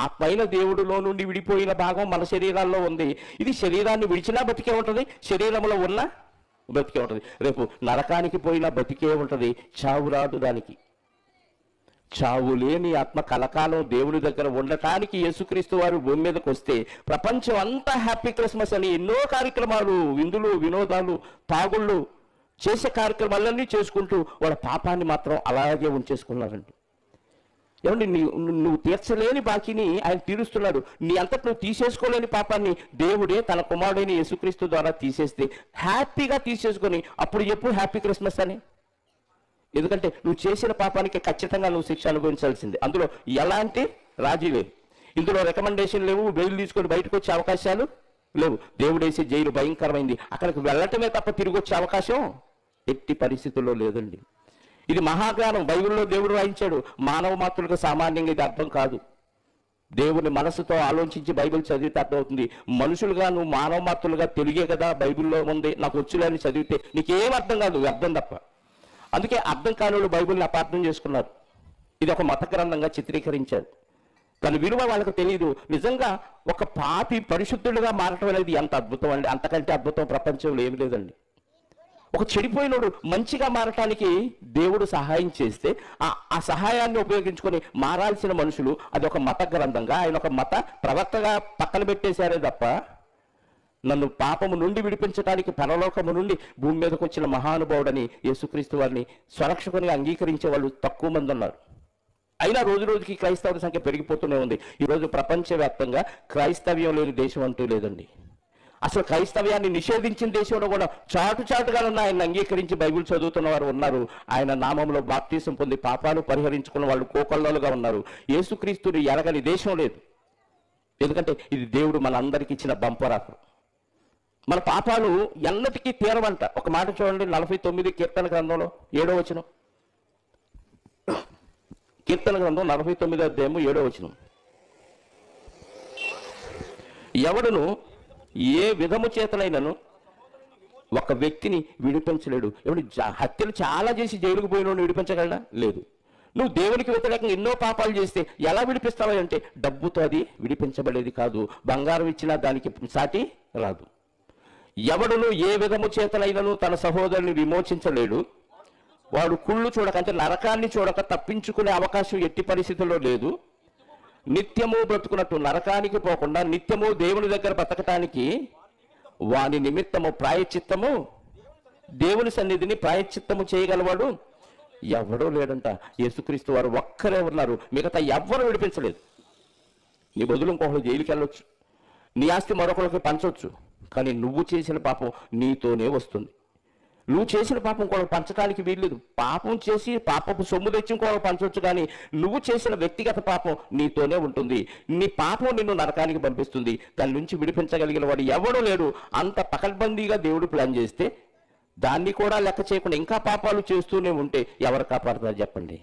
ఆత్మ అయిన దేవుడిలో నుండి విడిపోయిన భాగం మన శరీరాల్లో ఉంది. ఇది శరీరాన్ని విడిచినా బతికే ఉంటుంది, శరీరంలో ఉన్నా బతికే ఉంటుంది. రేపు నరకానికి పోయినా బతికే ఉంటుంది, చావు రాదు దానికి. చావు లేని ఆత్మ కలకాలం దేవుడి దగ్గర ఉండటానికి యేసుక్రీస్తు వారు భూమి మీదకి వస్తే ప్రపంచం అంతా హ్యాపీ క్రిస్మస్ అని ఎన్నో కార్యక్రమాలు, విందులు, వినోదాలు, తాగుళ్ళు చేసే కార్యక్రమాలన్నీ చేసుకుంటూ వాళ్ళ పాపాన్ని మాత్రం అలాగే ఉంచేసుకున్నారండి. ఏమండి, నువ్వు తీర్చలేని బాకీని ఆయన తీరుస్తున్నాడు. నీ అంతటి నువ్వు తీసేసుకోలేని పాపాన్ని దేవుడే తన కుమారుడైన యేసుక్రీస్తు ద్వారా తీసేస్తే హ్యాపీగా తీసేసుకొని అప్పుడు చెప్పు హ్యాపీ క్రిస్మస్ అని. ఎందుకంటే నువ్వు చేసిన పాపానికి ఖచ్చితంగా నువ్వు శిక్ష అనుభవించాల్సిందే. అందులో ఎలాంటి రాజీ లేదు, ఇందులో రికమెండేషన్ లేవు, బెయిల్ తీసుకొని బయటకు వచ్చే అవకాశాలు లేవు. దేవుడేసే జైలు భయంకరమైంది, అక్కడికి వెళ్ళటమే తప్ప తిరిగి వచ్చే అవకాశం ఎట్టి పరిస్థితుల్లో లేదండి. ఇది మహాజ్ఞానం, బైబిల్లో దేవుడు రాయించాడు. మానవ మాత్రులకు సామాన్యంగా ఇది అర్థం కాదు. దేవుని మనసుతో ఆలోచించి బైబిల్ చదివితే అర్థమవుతుంది. మనుషులుగా నువ్వు మానవ మాత్రులుగా తెలిగే కదా బైబిల్లో ఉంది, నాకు వచ్చులేని చదివితే నీకేం అర్థం కాదు, అర్థం తప్ప. అందుకే అర్థం కాని వాళ్ళు బైబిల్ని అపార్థం చేసుకున్నారు. ఇది ఒక మత గ్రంథంగా చిత్రీకరించారు. దాని విలువ వాళ్ళకు తెలియదు. నిజంగా ఒక పాపి పరిశుద్ధుడిగా మారటం అనేది ఎంత అద్భుతం అండి, అంతకంటే అద్భుతం ప్రపంచంలో ఏమి లేదండి. ఒక చెడిపోయినోడు మంచిగా మారటానికి దేవుడు సహాయం చేస్తే ఆ సహాయాన్ని ఉపయోగించుకొని మారాల్సిన మనుషులు అది ఒక మత గ్రంథంగా, ఆయన ఒక మత ప్రవక్తగా పక్కన పెట్టేశారే తప్ప నన్ను పాపము నుండి విడిపించడానికి పరలోకము నుండి భూమి మీదకి వచ్చిన మహానుభావుడని యేసుక్రీస్తు వారిని స్వరక్షకునిగా అంగీకరించే వాళ్ళు తక్కువ మంది ఉన్నారు. అయినా రోజు రోజుకి క్రైస్తవుల సంఖ్య పెరిగిపోతూనే ఉంది. ఈరోజు ప్రపంచవ్యాప్తంగా క్రైస్తవ్యం లేని దేశం అంటూ లేదండి. అసలు క్రైస్తవ్యాన్ని నిషేధించిన దేశంలో కూడా చాటుగా ఉన్న ఆయన అంగీకరించి బైబిల్ చదువుతున్న వారు ఉన్నారు. ఆయన నామంలో బాప్తీసం పొంది పాపాలు పరిహరించుకున్న వాళ్ళు కోకొల్లలుగా ఉన్నారు. యేసుక్రీస్తుని ఎరగని దేశం లేదు. ఎందుకంటే ఇది దేవుడు మన అందరికి ఇచ్చిన బంపర్ ఆఫర్. మన పాపాలు ఎన్నటికీ తీరవంట. ఒక మాట చూడండి, 49 కీర్తన గ్రంథంలో 7వ వచనం. కీర్తన గ్రంథం 49వ అధ్యాయం 7వ వచనం. ఎవడును ఏ విధము చేతనైనను ఒక వ్యక్తిని విడిపించలేడు. ఎవడు హత్యలు చాలా చేసి జైలుకు పోయిన విడిపించగలడా? లేదు. నువ్వు దేవునికి వ్యతిరేకంగా ఎన్నో పాపాలు చేస్తే ఎలా విడిపిస్తావు అంటే డబ్బుతో అది విడిపించబడేది కాదు. బంగారం ఇచ్చినా దానికి సాటి రాదు. ఎవడును ఏ విధము చేతనైనను తన సహోదరుని విమోచించలేడు. వాడు కుళ్ళు చూడక, అంటే నరకాన్ని చూడక తప్పించుకునే అవకాశం ఎట్టి పరిస్థితుల్లో లేదు. నిత్యము బ్రతుకున్నట్టు నరకానికి పోకుండా నిత్యము దేవుని దగ్గర బ్రతకటానికి వాని నిమిత్తము ప్రాయశ్చిత్తము, దేవుని సన్నిధిని ప్రాయశ్చిత్తము చేయగలవాడు ఎవడో లేడంట. యేసుక్రీస్తు వారు ఒక్కరే ఉన్నారు, మిగతా ఎవ్వరు విడిపించలేదు. నీ బదులు ఇంకొకరు జైలుకి వెళ్ళొచ్చు, నీ ఆస్తి మరొకరికి పంచవచ్చు, కానీ నువ్వు చేసిన పాపం నీతోనే వస్తుంది. నువ్వు చేసిన పాపం ఇంకొకరు పంచడానికి వీల్లేదు. పాపం చేసి పాపపు సొమ్ము తెచ్చి ఇంకొకరు పంచవచ్చు, కానీ నువ్వు చేసిన వ్యక్తిగత పాపం నీతోనే ఉంటుంది. నీ పాపం నిన్ను నరకానికి పంపిస్తుంది. దాని నుంచి విడిపించగలిగిన వాడు ఎవడూ లేడు. అంత పకడ్బందీగా దేవుడు ప్లాన్ చేస్తే దాన్ని కూడా లెక్క చేయకుండా ఇంకా పాపాలు చేస్తూనే ఉంటే ఎవరు కాపాడుతారు చెప్పండి?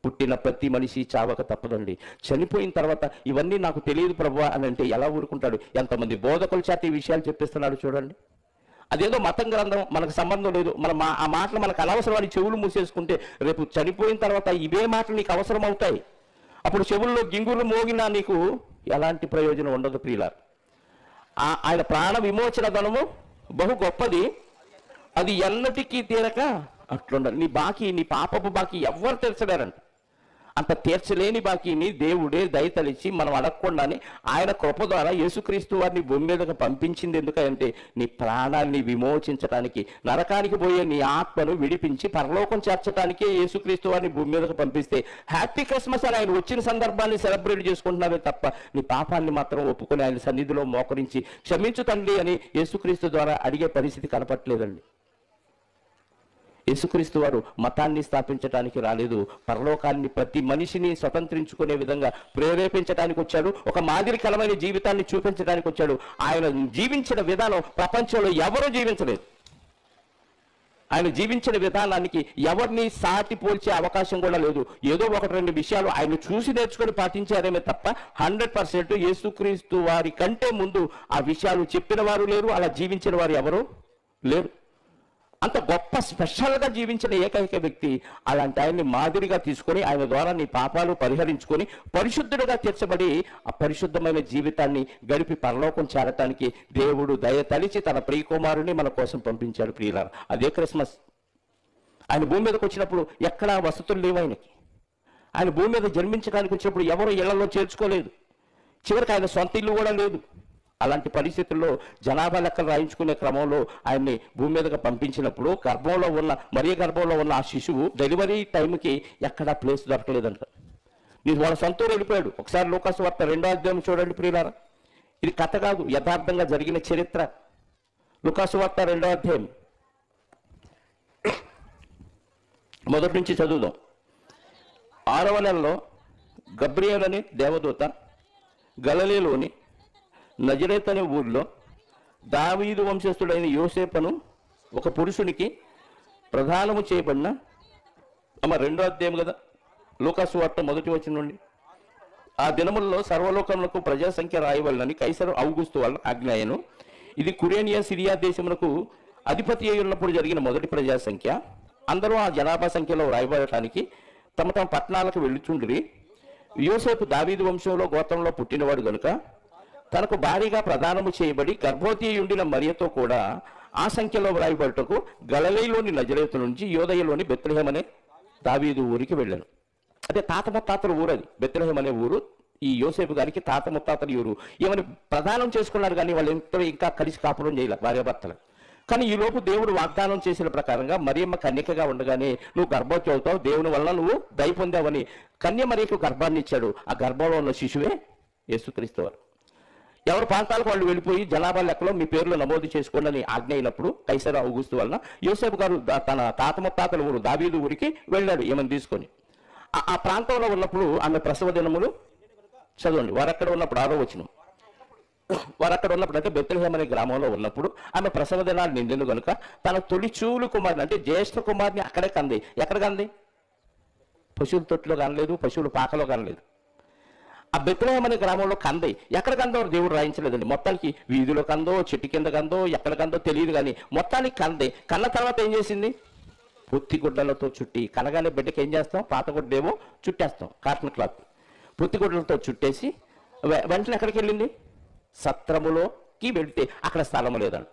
పుట్టిన ప్రతి మనిషి చావక తప్పదండి. చనిపోయిన తర్వాత ఇవన్నీ నాకు తెలియదు ప్రభువా అని అంటే ఎలా ఊరుకుంటాడు? ఎంతమంది బోధకుల చేత ఈ విషయాలు చెప్పిస్తున్నాడు చూడండి. అదేదో మతం గ్రంథం, మనకు సంబంధం లేదు, ఆ మాటలు మనకు అనవసరం అని చెవులు మూసేసుకుంటే రేపు చనిపోయిన తర్వాత ఇవే మాటలు నీకు అవసరం అవుతాయి. అప్పుడు చెవుల్లో గింగులు మోగినా నీకు ఎలాంటి ప్రయోజనం ఉండదు ప్రియులారా. ఆయన ప్రాణ విమోచన ధనము బహు గొప్పది, అది ఎన్నటికీ తీరక అట్లుండాలి. నీ బాకీ, నీ పాపపు బాకీ ఎవ్వరు తెరచలేరంట. అంత తీర్చలేని బాకీని దేవుడే దయతలిచి మనం అడగకుండానే ఆయన కృప ద్వారా యేసుక్రీస్తు వారిని భూమి మీదకి పంపించింది. ఎందుకంటే నీ ప్రాణాన్ని విమోచించడానికి, నరకానికి పోయే నీ ఆత్మను విడిపించి పరలోకం చేర్చడానికే యేసుక్రీస్తు వారిని భూమి మీదకి పంపిస్తే హ్యాపీ క్రిస్మస్ అని ఆయన వచ్చిన సందర్భాన్ని సెలబ్రేట్ చేసుకుంటున్నావే తప్ప నీ పాపాన్ని మాత్రం ఒప్పుకొని ఆయన సన్నిధిలో మోకరించి క్షమించు తండ్రి అని యేసుక్రీస్తు ద్వారా అడిగే పరిస్థితి కనపట్లేదండి. యేసుక్రీస్తు వారు మతాన్ని స్థాపించడానికి రాలేదు, పరలోకాన్ని ప్రతి మనిషిని స్వతంత్రించుకునే విధంగా ప్రేరేపించడానికి వచ్చాడు. ఒక మాదిరికరమైన జీవితాన్ని చూపించడానికి వచ్చాడు. ఆయన జీవించిన విధానం ప్రపంచంలో ఎవరూ జీవించలేదు. ఆయన జీవించిన విధానానికి ఎవరిని సాటి పోల్చే అవకాశం కూడా లేదు. ఏదో ఒకటి రెండు విషయాలు ఆయన చూసి నేర్చుకొని పాటించారేమే తప్ప 100% యేసుక్రీస్తు వారి కంటే ముందు ఆ విషయాలు చెప్పిన వారు లేరు, అలా జీవించిన వారు ఎవరు లేరు. అంత గొప్ప స్పెషల్గా జీవించిన ఏకైక వ్యక్తి. అలాంటి ఆయన్ని మాదిరిగా తీసుకొని ఆయన ద్వారా నీ పాపాలు పరిహరించుకొని పరిశుద్ధుడిగా తీర్చబడి అపరిశుద్ధమైన జీవితాన్ని గడిపి పరలోకం చేరటానికి దేవుడు దయ తలిచి తన ప్రియకుమారుని మన కోసం పంపించాడు. ప్రియులారా, అదే క్రిస్మస్. ఆయన భూమి మీదకి వచ్చినప్పుడు ఎక్కడా వసతులు లేవు ఆయనకి. ఆయన భూమి మీద జన్మించడానికి వచ్చినప్పుడు ఎవరు ఇళ్లలో చేర్చుకోలేదు. చివరికి ఆయన సొంత ఇల్లు కూడా లేదు. అలాంటి పరిస్థితుల్లో జనాభా లెక్కలు రాయించుకునే క్రమంలో ఆయన్ని భూమి మీదకి పంపించినప్పుడు మరియ గర్భంలో ఉన్న ఆ శిశువు డెలివరీ టైంకి ఎక్కడా ప్లేస్ దొరకలేదంట. నీకు వాళ్ళ సొంత ఊరు వెళ్ళిపోయాడు. ఒకసారి లూకాసు వార్త 2వ అధ్యాయం చూడండి ప్రియులారా. ఇది కథ కాదు, యథార్థంగా జరిగిన చరిత్ర. లూకాసు వార్త 2వ అధ్యాయం మొదటి నుంచి చదువుదాం. 6వ నెలలో గబ్రియేలు అనే దేవదూత గలిలయలోని నజరేతు అనే ఊరిలో దావీదు వంశస్థుడైన యోసేపును ఒక పురుషునికి ప్రధానము చేయబడిన 2వ అధ్యాయం కదా, లూకాసు వార్త 1వ వచనం నుండి. ఆ దినములలో సర్వలోకములకు ప్రజా సంఖ్య రాయవలనని కైసరు ఔగుస్తు వల్ల ఆజ్ఞ అయ్యెను. ఇది కురేనియా సిరియా దేశమునకు అధిపతి అయి ఉన్నప్పుడు జరిగిన మొదటి ప్రజా సంఖ్య. అందరూ ఆ జనాభా సంఖ్యలో రాయబడటానికి తమ తమ పట్టణాలకు వెళ్ళుచుండిరి. యోసేపు దావీదు వంశంలో గోత్రంలో పుట్టినవాడు గనుక తనకు భారీగా ప్రదానము చేయబడి గర్భవతి ఉండిన మరియతో కూడా ఆ సంఖ్యలో వ్రాయబడుటకు గలిలయలోని నజరేతు నుంచి యోదయలోని బెత్లెహేము అనే దావీదు ఊరికి వెళ్ళాను. అదే తాత ముత్తాతల ఊరు. అది బెత్లెహేము అనే ఊరు. ఈ యోసేపు గారికి తాత ముత్తాతల ఊరు. ఏమని ప్రదానం చేసుకున్నారు కానీ వాళ్ళు ఇంకా కలిసి కాపురం చేయలేదు భార్యాభర్తలు. కానీ ఈ లోపు దేవుడు వాగ్దానం చేసిన ప్రకారంగా మరియమ్మ కన్యకగా ఉండగానే నువ్వు గర్భవతి అవుతావు, దేవుని వల్ల నువ్వు దయ పొందావని కన్య మరియకు గర్భాన్ని ఇచ్చాడు. ఆ గర్భంలో ఉన్న శిశువే యేసుక్రీస్తు వారు. ఎవరి ప్రాంతాలకు వాళ్ళు వెళ్ళిపోయి జనాభా లెక్కలో మీ పేర్లు నమోదు చేసుకోండి అని ఆజ్ఞ అయినప్పుడు కైసరు ఔగుస్తు వలన యోసేపు గారు తన తాత ముత్తాతల ఊరు దావీదు ఊరికి వెళ్ళాడు ఏమని తీసుకొని. ఆ ప్రాంతంలో ఉన్నప్పుడు ఆమె ప్రసవ దినములు చదవండి. వారక్కడ ఉన్నప్పుడు 6వ వచనం. వారక్కడ ఉన్నప్పుడు అంటే బెత్లెహేము అనే గ్రామంలో ఉన్నప్పుడు ఆమె ప్రసవ దినాలు నిండిన కనుక తన తొలిచూలు కుమారుని అంటే జ్యేష్ఠ కుమారుని అక్కడే కంది. ఎక్కడ కంది? పశువుల తొట్టిలో కానలేదు, పశువుల పాకలో కానలేదు. ఆ బెత్లెహేము అనే గ్రామంలో కంది. ఎక్కడ కందో దేవుడు రాయించలేదండి. మొత్తానికి వీధిలో కందో, చెట్టు కింద కందో, ఎక్కడ కందో తెలియదు కానీ మొత్తానికి కంది. కన్న తర్వాత ఏం చేసింది? పొత్తిగుడ్డలతో చుట్టి, కనగానే బిడ్డకి ఏం చేస్తాం? పాత గుడ్డేమో చుట్టేస్తాం, కాటన్ క్లాత్. పొత్తిగుడ్డలతో చుట్టేసి వెంటనే ఎక్కడికి వెళ్ళింది? సత్రములోకి వెళితే అక్కడ స్థలము లేదంట.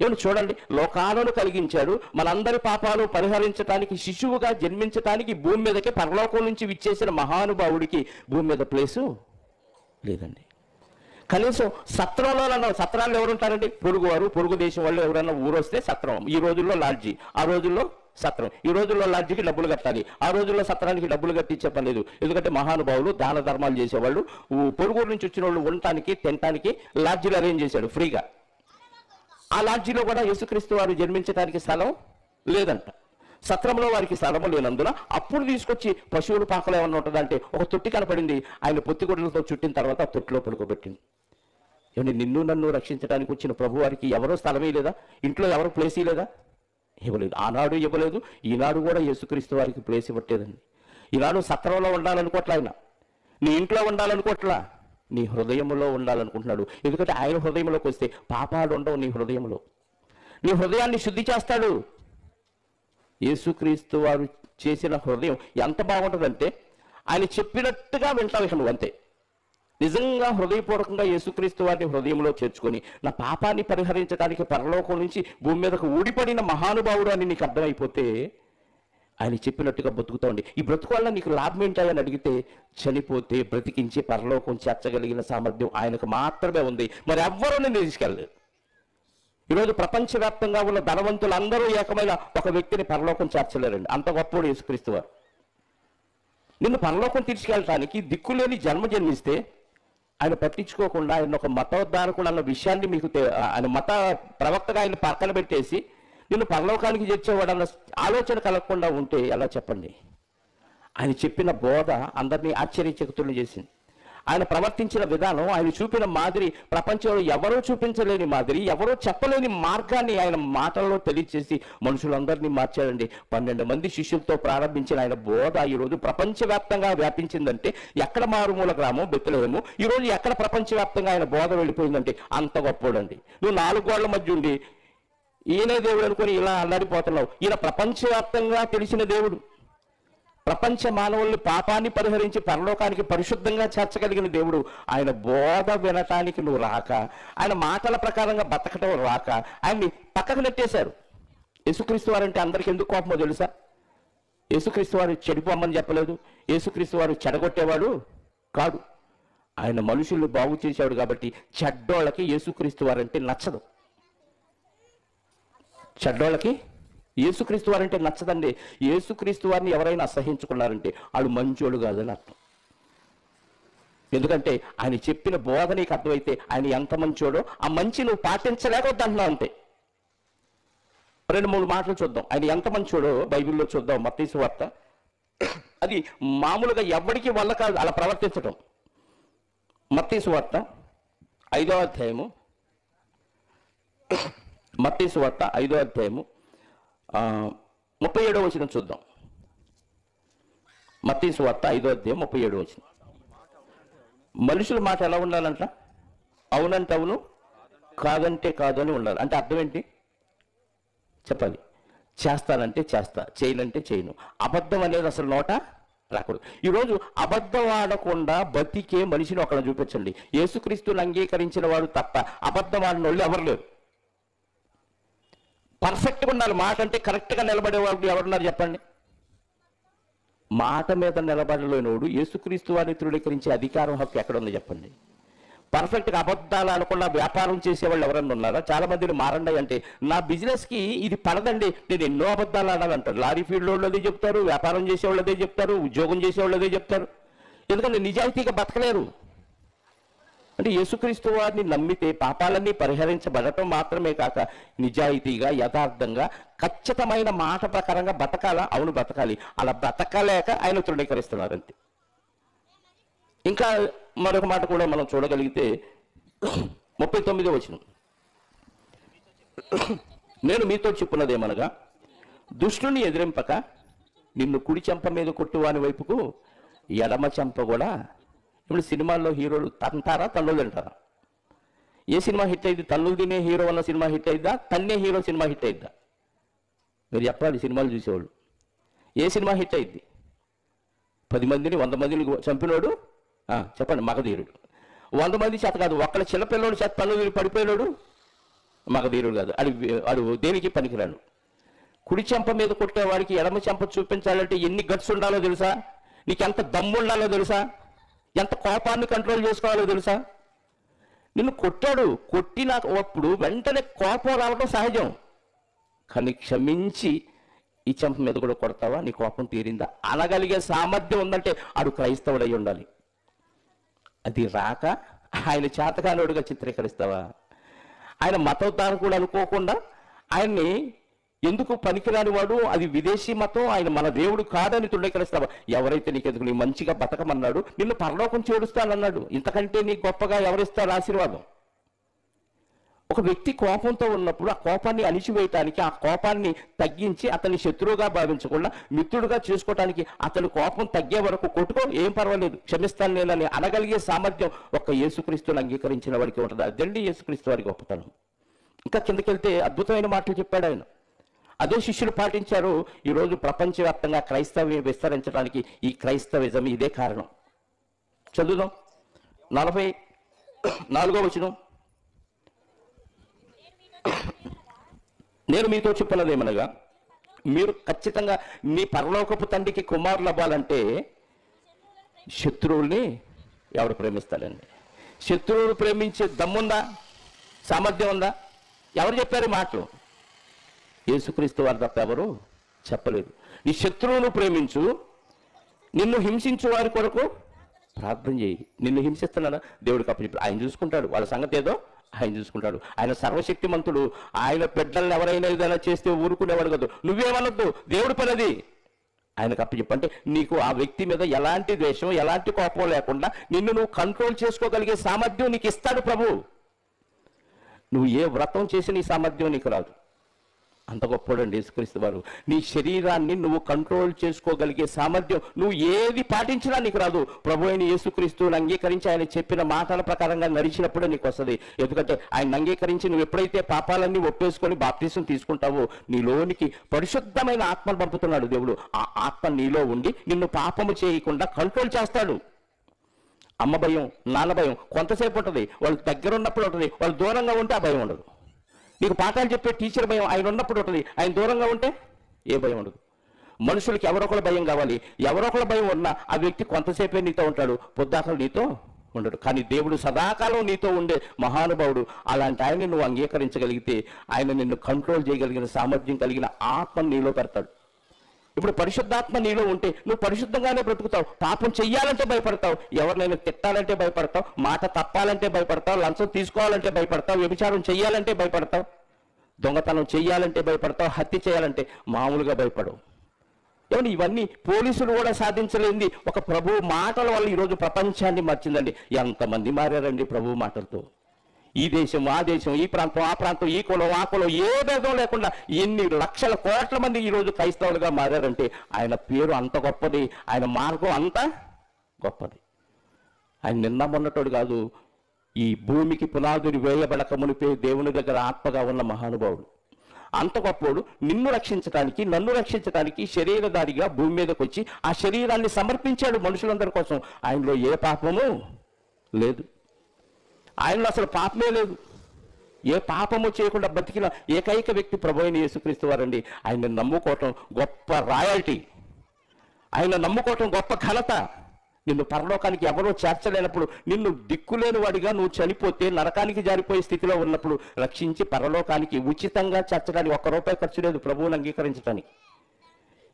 ఏమన్నా చూడండి, లోకాలను కలిగించాడు. మనందరి పాపాలు పరిహరించడానికి శిశువుగా జన్మించడానికి భూమి మీదకి పరలోకం నుంచి విచ్చేసిన మహానుభావుడికి భూమి మీద ప్లేసు లేదండి. కనీసం సత్రంలో సత్రాలు ఎవరుంటారండి? పొరుగువారు, పొరుగు దేశం వాళ్ళు ఎవరైనా ఊరు వస్తే సత్రం. ఈ రోజుల్లో లాడ్జీ, ఆ రోజుల్లో సత్రం. ఈ రోజుల్లో లాడ్జికి డబ్బులు కట్టాలి, ఆ రోజుల్లో సత్రానికి డబ్బులు కట్టించే పని లేదు. ఎందుకంటే మహానుభావులు దాన ధర్మాలు చేసేవాళ్ళు పొరుగురు నుంచి వచ్చిన వాళ్ళు ఉండటానికి తినటానికి లాడ్జీలు అరేంజ్ చేశాడు ఫ్రీగా. ఆ లాడ్జీలో కూడా యేసుక్రీస్తు వారు జన్మించడానికి స్థలం లేదంట. సత్రంలో వారికి స్థలము లేనందున అప్పుడు తీసుకొచ్చి పశువుల పాకలో ఏమన్నా ఉంటుందంటే ఒక తొట్టి కనపడింది. ఆయన పొత్తిగుడ్డలతో చుట్టిన తర్వాత ఆ తొట్టిలో పడుకోబెట్టింది. ఏమంటే నిన్ను నన్ను రక్షించడానికి వచ్చిన ప్రభు వారికి ఎవరో స్థలమే లేదా? ఇంట్లో ఎవరు ప్లేస్ లేదా? ఇవ్వలేదు. ఆనాడు ఇవ్వలేదు, ఈనాడు కూడా యేసుక్రీస్తు వారికి ప్లేస్ ఇవ్వట్లేదండి. ఈనాడు సత్రంలో ఉండాలనుకోవట్లా, ఆయన నీ ఇంట్లో ఉండాలనుకోవట్లా, నీ హృదయంలో ఉండాలనుకుంటున్నాడు. ఎందుకంటే ఆయన హృదయంలోకి వస్తే పాపాలు ఉండవు. నీ హృదయంలో నీ హృదయాన్ని శుద్ధి చేస్తాడు. యేసుక్రీస్తు వారు చేసిన హృదయం ఎంత బాగుంటుందంటే ఆయన చెప్పినట్టుగా వింటావు ఇక నువ్వు అంతే. నిజంగా హృదయపూర్వకంగా యేసుక్రీస్తు వారిని హృదయంలో చేర్చుకొని నా పాపాన్ని పరిహరించడానికి పరలోకం నుంచి భూమి మీదకు ఊడిపడిన మహానుభావుడు అని నీకు అర్థమైపోతే ఆయన చెప్పినట్టుగా బ్రతుకుతామండి. ఈ బ్రతుకు వల్ల నీకు లాభం ఏంటని అడిగితే, చనిపోతే బ్రతికించి పరలోకం చేర్చగలిగిన సామర్థ్యం ఆయనకు మాత్రమే ఉంది. మరి ఎవ్వరూ నిన్ను తీసుకెళ్ళలేదు. ఈరోజు ప్రపంచవ్యాప్తంగా ఉన్న ధనవంతులు అందరూ ఏకమైన ఒక వ్యక్తిని పరలోకం చేర్చలేరండి. అంత గొప్పవాడు యేసుక్రీస్తు వారు. నిన్ను పరలోకం తీసుకెళ్ళటానికి దిక్కులేని జన్మ జన్మిస్తే ఆయన పట్టించుకోకుండా ఆయన ఒక మతోద్ధారకుడు అన్న విషయాన్ని మీకు ఆయన మత ప్రవక్తగా ఆయన పక్కన పెట్టేసి నిన్ను పరలోకానికి చేర్చేవాడు అన్న ఆలోచన కలగకుండా ఉంటే ఎలా చెప్పండి? ఆయన చెప్పిన బోధ అందరినీ ఆశ్చర్యచకితులను చేసింది. ఆయన ప్రవర్తించిన విధానం, ఆయన చూపిన మాదిరి ప్రపంచంలో ఎవరూ చూపించలేని మాదిరి, ఎవరూ చెప్పలేని మార్గాన్ని ఆయన మాటల్లో తెలియచేసి మనుషులందరినీ మార్చాడండి. 12 మంది శిష్యులతో ప్రారంభించిన ఆయన బోధ ఈరోజు ప్రపంచవ్యాప్తంగా వ్యాపించిందంటే ఎక్కడ మారుమూల గ్రామం బెత్లెహేము, ఈరోజు ఎక్కడ ప్రపంచవ్యాప్తంగా ఆయన బోధ వెళ్ళిపోయిందంటే అంత గొప్పోడండి. నువ్వు 4 గోడల మధ్య ఉండి ఈయనే దేవుడు అనుకుని ఇలా అల్లాడిపోతున్నావు. ఈయన ప్రపంచవ్యాప్తంగా తెలిసిన దేవుడు, ప్రపంచ మానవుల్ని పాపాన్ని పరిహరించి పరలోకానికి పరిశుద్ధంగా చేర్చగలిగిన దేవుడు. ఆయన బోధ వినటానికి నువ్వు రాక, ఆయన మాటల ప్రకారంగా బతకటం రాక ఆయన్ని పక్కకు నెట్టేశారు. యేసుక్రీస్తు వారంటే అందరికీ ఎందుకు కోపమో తెలుసా? యేసుక్రీస్తు వారు చెడిపోమని చెప్పలేదు, యేసుక్రీస్తు వారు చెడగొట్టేవాడు కాదు. ఆయన మనుషుల్ని బాగు చేశాడు కాబట్టి చెడ్డోళ్ళకి యేసుక్రీస్తు వారంటే నచ్చదు. చెడ్డోళ్ళకి యేసుక్రీస్తు వారంటే నచ్చదండి. యేసుక్రీస్తు వారిని ఎవరైనా అసహించుకున్నారంటే వాళ్ళు మంచోడు కాదని అర్థం. ఎందుకంటే ఆయన చెప్పిన బోధ నీకు అర్థమైతే ఆయన ఎంత మంచోడో ఆ మంచి నువ్వు పాటించలేకపోతున్నావు అంతే. 2-3 మాటలు చూద్దాం. ఆయన ఎంత మంచోడో బైబిల్లో చూద్దాం. మత్తయి సువార్త, అది మామూలుగా ఎవరికి వల్ల కాదు అలా ప్రవర్తించడం. మత్తయి సువార్త 5వ అధ్యాయము, మత్తయి సువార్త 5వ అధ్యాయము 37వ వచనం చూద్దాం. మత్తయి సువార్త 5వ అధ్యాయం 37వ వచనం. మనుషుల మాట ఎలా ఉండాలంట? అవునంటే అవును, కాదంటే కాదు అని ఉండాలి. అంటే అర్థం ఏంటి చెప్పాలి? చేస్తానంటే చేస్తా, చేయనంటే చేయను. అబద్ధం అనేది అసలు నోట రాకూడదు. ఈరోజు అబద్ధం ఆడకుండా బతికే మనిషిని ఒకళ్ళని చూపించండి. యేసుక్రీస్తుని అంగీకరించిన వాడు తప్ప అబద్ధం ఆడిన వాళ్ళు ఎవరు లేరు. పర్ఫెక్ట్గా ఉండాలి. మాట అంటే కరెక్ట్గా నిలబడే వాళ్ళు ఎవరున్నారు చెప్పండి? మాట మీద నిలబడలేనోడు యేసుక్రీస్తు వారిని తృణీకరించే అధికారం, హక్కు ఎక్కడ ఉంది చెప్పండి? పర్ఫెక్ట్గా అబద్ధాలు అనకుండా వ్యాపారం చేసేవాళ్ళు ఎవరన్నా ఉన్నారా? చాలా మందిని మారండి అంటే నా బిజినెస్కి ఇది పడదండి, నేను ఎన్నో అబద్ధాలు ఆడాలంటారు. లారీ ఫీల్డ్ వాళ్ళు అదే చెప్తారు, వ్యాపారం చేసేవాళ్ళు అదే చెప్తారు, ఉద్యోగం చేసేవాళ్ళు అదే చెప్తారు. ఎందుకంటే నిజాయితీగా బతకలేరు. అంటే యేసుక్రీస్తు వారిని నమ్మితే పాపాలన్నీ పరిహరించబడటం మాత్రమే కాక నిజాయితీగా, యథార్థంగా, ఖచ్చితమైన మాట ప్రకారంగా బతకాలా? అవును బతకాలి. అలా బతకలేక ఆయన తృణీకరిస్తున్నారు అంతే. ఇంకా మరొక మాట కూడా మనం చూడగలిగితే 39వ వచనం, నేను మీతో చెప్పున్నదేమనగా దుష్టుని ఎదిరింపక నిన్ను కుడి చెంప మీద కొట్టువాని వైపుకు ఎడమ చెంప కూడా. ఇప్పుడు సినిమాల్లో హీరోలు తంటారా, తన్నులు తింటారా? ఏ సినిమా హిట్ అయింది? తన్నులు తినే హీరో అన్న సినిమా హిట్ అయిద్దా, తన్నే హీరో సినిమా హిట్ అయిద్దా? మీరు చెప్పాలి. సినిమాలు చూసేవాళ్ళు ఏ సినిమా హిట్ అయింది? 10 మందిని 100 మందిని చంపినోడు చెప్పండి మగధీరుడు. 100 మంది చేత కాదు, ఒక్కళ్ళ చిన్నపిల్లోడు చేత తన్నులు పడిపోయినాడు మగధీరుడు కాదు. అడు దేనికి పనికిరాడు. కుడి చెంప మీద కొట్టేవాడికి ఎడమ చెంప చూపించాలంటే ఎన్ని గట్స్ ఉండాలో తెలుసా? నీకు ఎంత దమ్ము ఉండాలో తెలుసా? ఎంత కోపాన్ని కంట్రోల్ చేసుకోవాలో తెలుసా? నిన్ను కొట్టాడు, కొట్టినప్పుడు వెంటనే కోపం రావడం సహజం. కానీ క్షమించి ఈ చెంప మీద కూడా కొడతావా, నీ కోపం తీరిందా అనగలిగే సామర్థ్యం ఉందంటే ఆడు క్రైస్తవుడై ఉండాలి. అది రాక ఆయన చేతకానుడిగా చిత్రీకరిస్తావా? ఆయన మతోద్ధారకుడు అనుకోకుండా ఆయన్ని ఎందుకు పనికిరాని వాడు, అది విదేశీ మతం, ఆయన మన దేవుడు కాదని తృణీకరిస్తావా? ఎవరైతే నీకెందుకు, నీ మంచిగా బతకమన్నాడు, నిన్ను పరలోకం చేడుస్తానన్నాడు, ఇంతకంటే నీ గొప్పగా ఎవరిస్తారు ఆశీర్వాదం? ఒక వ్యక్తి కోపంతో ఉన్నప్పుడు ఆ కోపాన్ని అణిచివేయటానికి, ఆ కోపాన్ని తగ్గించి అతన్ని శత్రువుగా భావించకుండా మిత్రుడుగా చేసుకోవటానికి, అతని కోపం తగ్గే వరకు కొట్టుకో, ఏం పర్వాలేదు, క్షమిస్తాను నేనని అనగలిగే సామర్థ్యం ఒక్క యేసుక్రీస్తుని అంగీకరించిన వాడికి ఉంటుంది. అదండి యేసుక్రీస్తు వారికి గొప్పతనం. ఇంకా కిందకెళ్తే అద్భుతమైన మాటలు చెప్పాడు ఆయన. అదే శిష్యులు పాటించారు. ఈరోజు ప్రపంచవ్యాప్తంగా క్రైస్తవ్యం విస్తరించడానికి ఈ క్రైస్తవిజం ఇదే కారణం. చదువుదాం 44వ వచనం. నేను మీతో చెప్పినదేమనగా మీరు ఖచ్చితంగా నీ పరలోకపు తండ్రికి కుమారులు అవ్వాలంటే శత్రువుల్ని ఎవరు ప్రేమిస్తాడండి? శత్రువులు ప్రేమించే దమ్ముందా, సామర్థ్యం ఉందా? ఎవరు చెప్పారు ఈ మాటలు? యేసుక్రీస్తు వారు తప్ప ఎవరు చెప్పలేదు. నీ శత్రువును ప్రేమించు, నిన్ను హింసించు వారి కొరకు ప్రార్థన చేయి. నిన్ను హింసిస్తున్నాడా దేవుడికి అప్పచెప్పాడు, ఆయన చూసుకుంటాడు. వాళ్ళ సంగతి ఏదో ఆయన చూసుకుంటాడు. ఆయన సర్వశక్తిమంతుడు. ఆయన బిడ్డలను ఎవరైనా ఏదైనా చేస్తే ఊరుకునేవాడు కాదు. నువ్వేమనొద్దు, దేవుడి పనిది, ఆయనకు అప్పచెప్పు. అంటే నీకు ఆ వ్యక్తి మీద ఎలాంటి ద్వేషం, ఎలాంటి కోపం లేకుండా నిన్ను నువ్వు కంట్రోల్ చేసుకోగలిగే సామర్థ్యం నీకు ఇస్తాడు ప్రభు. నువ్వు ఏ వ్రతం చేసి నీ సామర్థ్యం నీకు రాదు. అంత గొప్పవాడండి యేసుక్రీస్తు వారు. నీ శరీరాన్ని నువ్వు కంట్రోల్ చేసుకోగలిగే సామర్థ్యం నువ్వు ఏది పాటించినా నీకు రాదు. ప్రభు అయిన యేసుక్రీస్తుని అంగీకరించి ఆయన చెప్పిన మాటల ప్రకారంగా నడిచినప్పుడే నీకు వస్తుంది. ఎందుకంటే ఆయన అంగీకరించి నువ్వు ఎప్పుడైతే పాపాలన్నీ ఒప్పేసుకొని బాప్తిసం తీసుకుంటావో నీలోనికి పరిశుద్ధమైన ఆత్మను పంపుతున్నాడు దేవుడు. ఆ ఆత్మ నీలో ఉండి నిన్ను పాపము చేయకుండా కంట్రోల్ చేస్తాడు. అమ్మ భయం, నాన్న భయం కొంతసేపు ఉంటుంది, వాళ్ళు దగ్గర ఉన్నప్పుడు ఉంటుంది, వాళ్ళు దూరంగా ఉంటే ఆ భయం ఉండదు. నీకు పాఠాలు చెప్పే టీచర్ భయం ఆయన ఉన్నప్పుడు ఉంటుంది, ఆయన దూరంగా ఉంటే ఏ భయం ఉండదు. మనుషులకి ఎవరొకరు భయం కావాలి. ఎవరొకరు భయం ఉన్నా ఆ వ్యక్తి కొంతసేపే నీతో ఉంటాడు, పొద్దాకలు నీతో ఉండడు. కానీ దేవుడు సదాకాలం నీతో ఉండే మహానుభావుడు. అలాంటి ఆయన్ని నువ్వు అంగీకరించగలిగితే ఆయన నిన్ను కంట్రోల్ చేయగలిగిన సామర్థ్యం కలిగిన ఆత్మను నీలో పెడతాడు. ఇప్పుడు పరిశుద్ధాత్మ నీలో ఉంటే నువ్వు పరిశుద్ధంగానే బ్రతుకుతావు. పాపం చెయ్యాలంటే భయపడతావు, ఎవరినైనా తిట్టాలంటే భయపడతావు, మాట తప్పాలంటే భయపడతావు, లంచం తీసుకోవాలంటే భయపడతావు, వ్యభిచారం చెయ్యాలంటే భయపడతావు, దొంగతనం చెయ్యాలంటే భయపడతావు, హత్య చేయాలంటే మామూలుగా భయపడవు. ఏమన్నా ఇవన్నీ పోలీసులు కూడా సాధించలేంది ఒక ప్రభు మాటల వల్ల ఈరోజు ప్రపంచాన్ని మార్చిందండి. ఎంతమంది మారారండి ప్రభు మాటలతో. ఈ దేశం ఆ దేశం, ఈ ప్రాంతం ఆ ప్రాంతం, ఈ కులం ఆ కులం, ఏ భేదం లేకుండా ఎన్ని లక్షల కోట్ల మంది ఈరోజు క్రైస్తవులుగా మారారంటే ఆయన పేరు అంత గొప్పది, ఆయన మార్గం అంత గొప్పది. ఆయన నిన్న మొన్నటోడు కాదు, ఈ భూమికి పునాదులు వేయబడక మునిపే దేవుని దగ్గర ఆత్మగా ఉన్న మహానుభావుడు. అంత గొప్పోడు నిన్ను రక్షించడానికి, నన్ను రక్షించడానికి శరీరధారిగా భూమి మీదకి వచ్చి ఆ శరీరాన్ని సమర్పించాడు మనుషులందరి కోసం. ఆయనలో ఏ పాపము లేదు, ఆయనలో అసలు పాపమే లేదు. ఏ పాపము చేయకుండా బతికిన ఏకైక వ్యక్తి ప్రభు అయిన యేసుక్రీస్తు వారండి. ఆయన నమ్ముకోవటం గొప్ప రాయల్టీ, ఆయన నమ్ముకోవటం గొప్ప ఘనత. నిన్ను పరలోకానికి ఎవరో చేర్చలేనప్పుడు, నిన్ను దిక్కులేని వాడిగా నువ్వు చనిపోతే నరకానికి జారిపోయే స్థితిలో ఉన్నప్పుడు రక్షించి పరలోకానికి ఉచితంగా చేర్చడానికి ₹1 ఖర్చు లేదు ప్రభువుని అంగీకరించడానికి.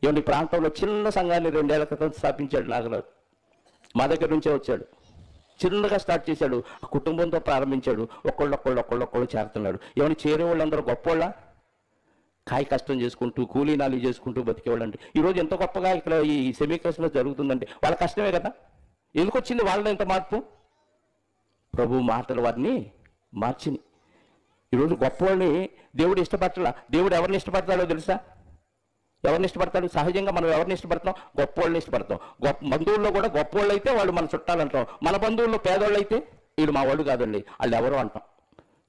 ఏమంటే ప్రాంతంలో చిన్న సంఘాన్ని 2 ఏళ్ల క్రితం స్థాపించాడు నాగరాజు. మా దగ్గర నుంచే వచ్చాడు, చిన్నగా స్టార్ట్ చేశాడు, ఆ కుటుంబంతో ప్రారంభించాడు. ఒక్కళ్ళు చేరుతున్నాడు. ఏమైనా చేరే వాళ్ళందరూ గొప్పోళ్ళ, కాయ కష్టం చేసుకుంటూ కూలీ నాలి చేసుకుంటూ బతికేవాళ్ళు అంటే ఈరోజు ఎంత గొప్పగా ఇక్కడ ఈ సెమీ క్రిస్మస్ జరుగుతుందంటే వాళ్ళ కష్టమే కదా. ఎందుకు వచ్చింది వాళ్ళలో ఎంత మార్పు? ప్రభు మాటలు వారిని మార్చిని. ఈరోజు గొప్పవాళ్ళని దేవుడు ఇష్టపడాల. దేవుడు ఎవరిని ఇష్టపడతాడో తెలుసా? ఎవరిని ఇష్టపడతాడు? సహజంగా మనం ఎవరిని ఇష్టపడతాం? గొప్పవాళ్ళని ఇష్టపడతాం. బంధువుల్లో కూడా గొప్పవాళ్ళు అయితే వాళ్ళు మన చుట్టాలంటాం. మన బంధువుల్లో పేదవాళ్ళు అయితే వీళ్ళు మా వాళ్ళు కాదండి, వాళ్ళు ఎవరో అంటాం.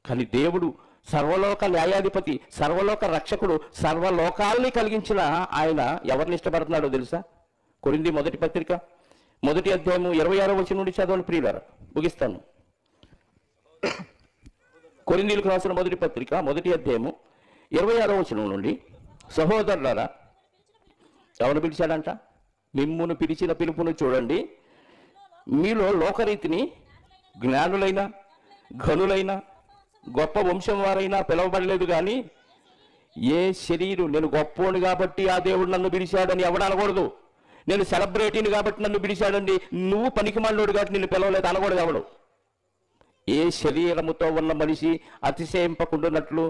కానీ దేవుడు సర్వలోక న్యాయాధిపతి, సర్వలోక రక్షకుడు, సర్వలోకాల్ని కలిగించిన ఆయన ఎవరిని ఇష్టపడుతున్నాడో తెలుసా? కొరింథీ మొదటి పత్రిక 1వ అధ్యాయము 26వ వచనం నుండి చదవండి ప్రియులారా, ముగిస్తాను. కొరింథీయులకు రాసిన మొదటి పత్రిక 1వ అధ్యాయము 26వ వచనం నుండి, సహోదరులారా, ఎవరు పిలిచాడంట? మిమ్మును పిలిచిన పిలుపును చూడండి. మీలో లోకరీతిని జ్ఞానులైన, ఘనులైన, గొప్ప వంశం వారైనా పిలవబడలేదు. కానీ ఏ శరీరం నేను గొప్పోని కాబట్టి ఆ దేవుడు నన్ను పిలిచాడని ఎవడు అనకూడదు. నేను సెలబ్రిటీని కాబట్టి నన్ను పిలిచాడండి, నువ్వు పనికిమాలినోడు కాబట్టి నిన్ను పిలవలేదు అనకూడదు ఎవడు. ఏ శరీరముతో ఉన్న మనిషి అతిశయింపకుండానట్లు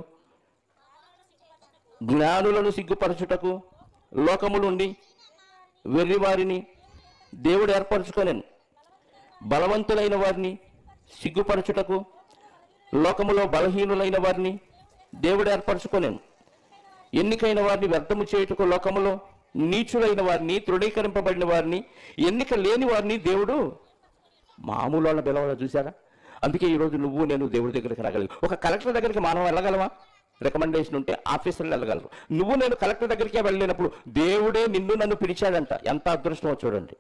జ్ఞానులను సిగ్గుపరచుటకు లోకములుండి వెర్రివారిని దేవుడు ఏర్పరచుకొనెను. బలవంతులైన వారిని సిగ్గుపరచుటకు లోకములో బలహీనులైన వారిని దేవుడు ఏర్పరచుకొనెను. ఎన్నికైన వారిని వ్యర్థము చేయుటకు లోకములో నీచులైన వారిని, తృణీకరింపబడిన వారిని, ఎన్నిక లేని వారిని దేవుడు మామూలు వాళ్ళ పిలవాలో చూసారా? అందుకే ఈరోజు నువ్వు నేను దేవుడి దగ్గరికి రాగలిగి. ఒక కలెక్టర్ దగ్గరికి మనం వెళ్ళగలవా? రికమెండేషన్ ఉంటే ఆఫీసర్లు వెళ్ళగలరు. నువ్వు నేను కలెక్టర్ దగ్గరికే వెళ్ళలేనప్పుడు దేవుడే నిన్ను నన్ను పిలిచాడంట. ఎంత అదృష్టమో చూడండి.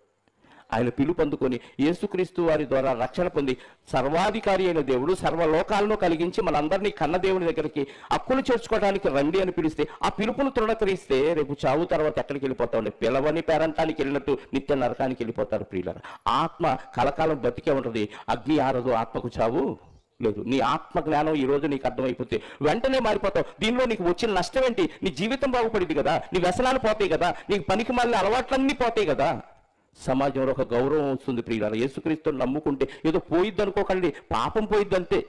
ఆయన పిలుపు అందుకొని యేసుక్రీస్తు వారి ద్వారా రక్షణ పొంది సర్వాధికారి అయిన దేవుడు సర్వలోకాలను కలిగించి మనందరినీ కన్న దేవుని దగ్గరికి హక్కులు చేర్చుకోవడానికి రండి అని పిలిస్తే ఆ పిలుపును తృణకరిస్తే రేపు చావు తర్వాత ఎక్కడికి వెళ్ళిపోతా ఉండే పిలవని పేరంటానికి వెళ్ళినట్టు నిత్య నరకానికి వెళ్ళిపోతారు ప్రియులారా. ఆత్మ కలకాలం బతికే ఉంటుంది, అగ్ని ఆరదు, ఆత్మకు చావు లేదు. నీ ఆత్మ జ్ఞానం ఈ రోజు నీకు అర్థమైపోతే వెంటనే మారిపోతావు. దీనిలో నీకు వచ్చిన నష్టం ఏంటి? నీ జీవితం బాగుపడింది కదా, నీ వ్యసనాలు పోతాయి కదా, నీకు పనికి మళ్ళీ అలవాట్లన్నీ పోతాయి కదా, సమాజంలో ఒక గౌరవం వస్తుంది ప్రియులారా. యేసుక్రీస్తుని నమ్ముకుంటే ఏదో పోయిద్ది అనుకోకండి, పాపం పోయిద్ది అంతే.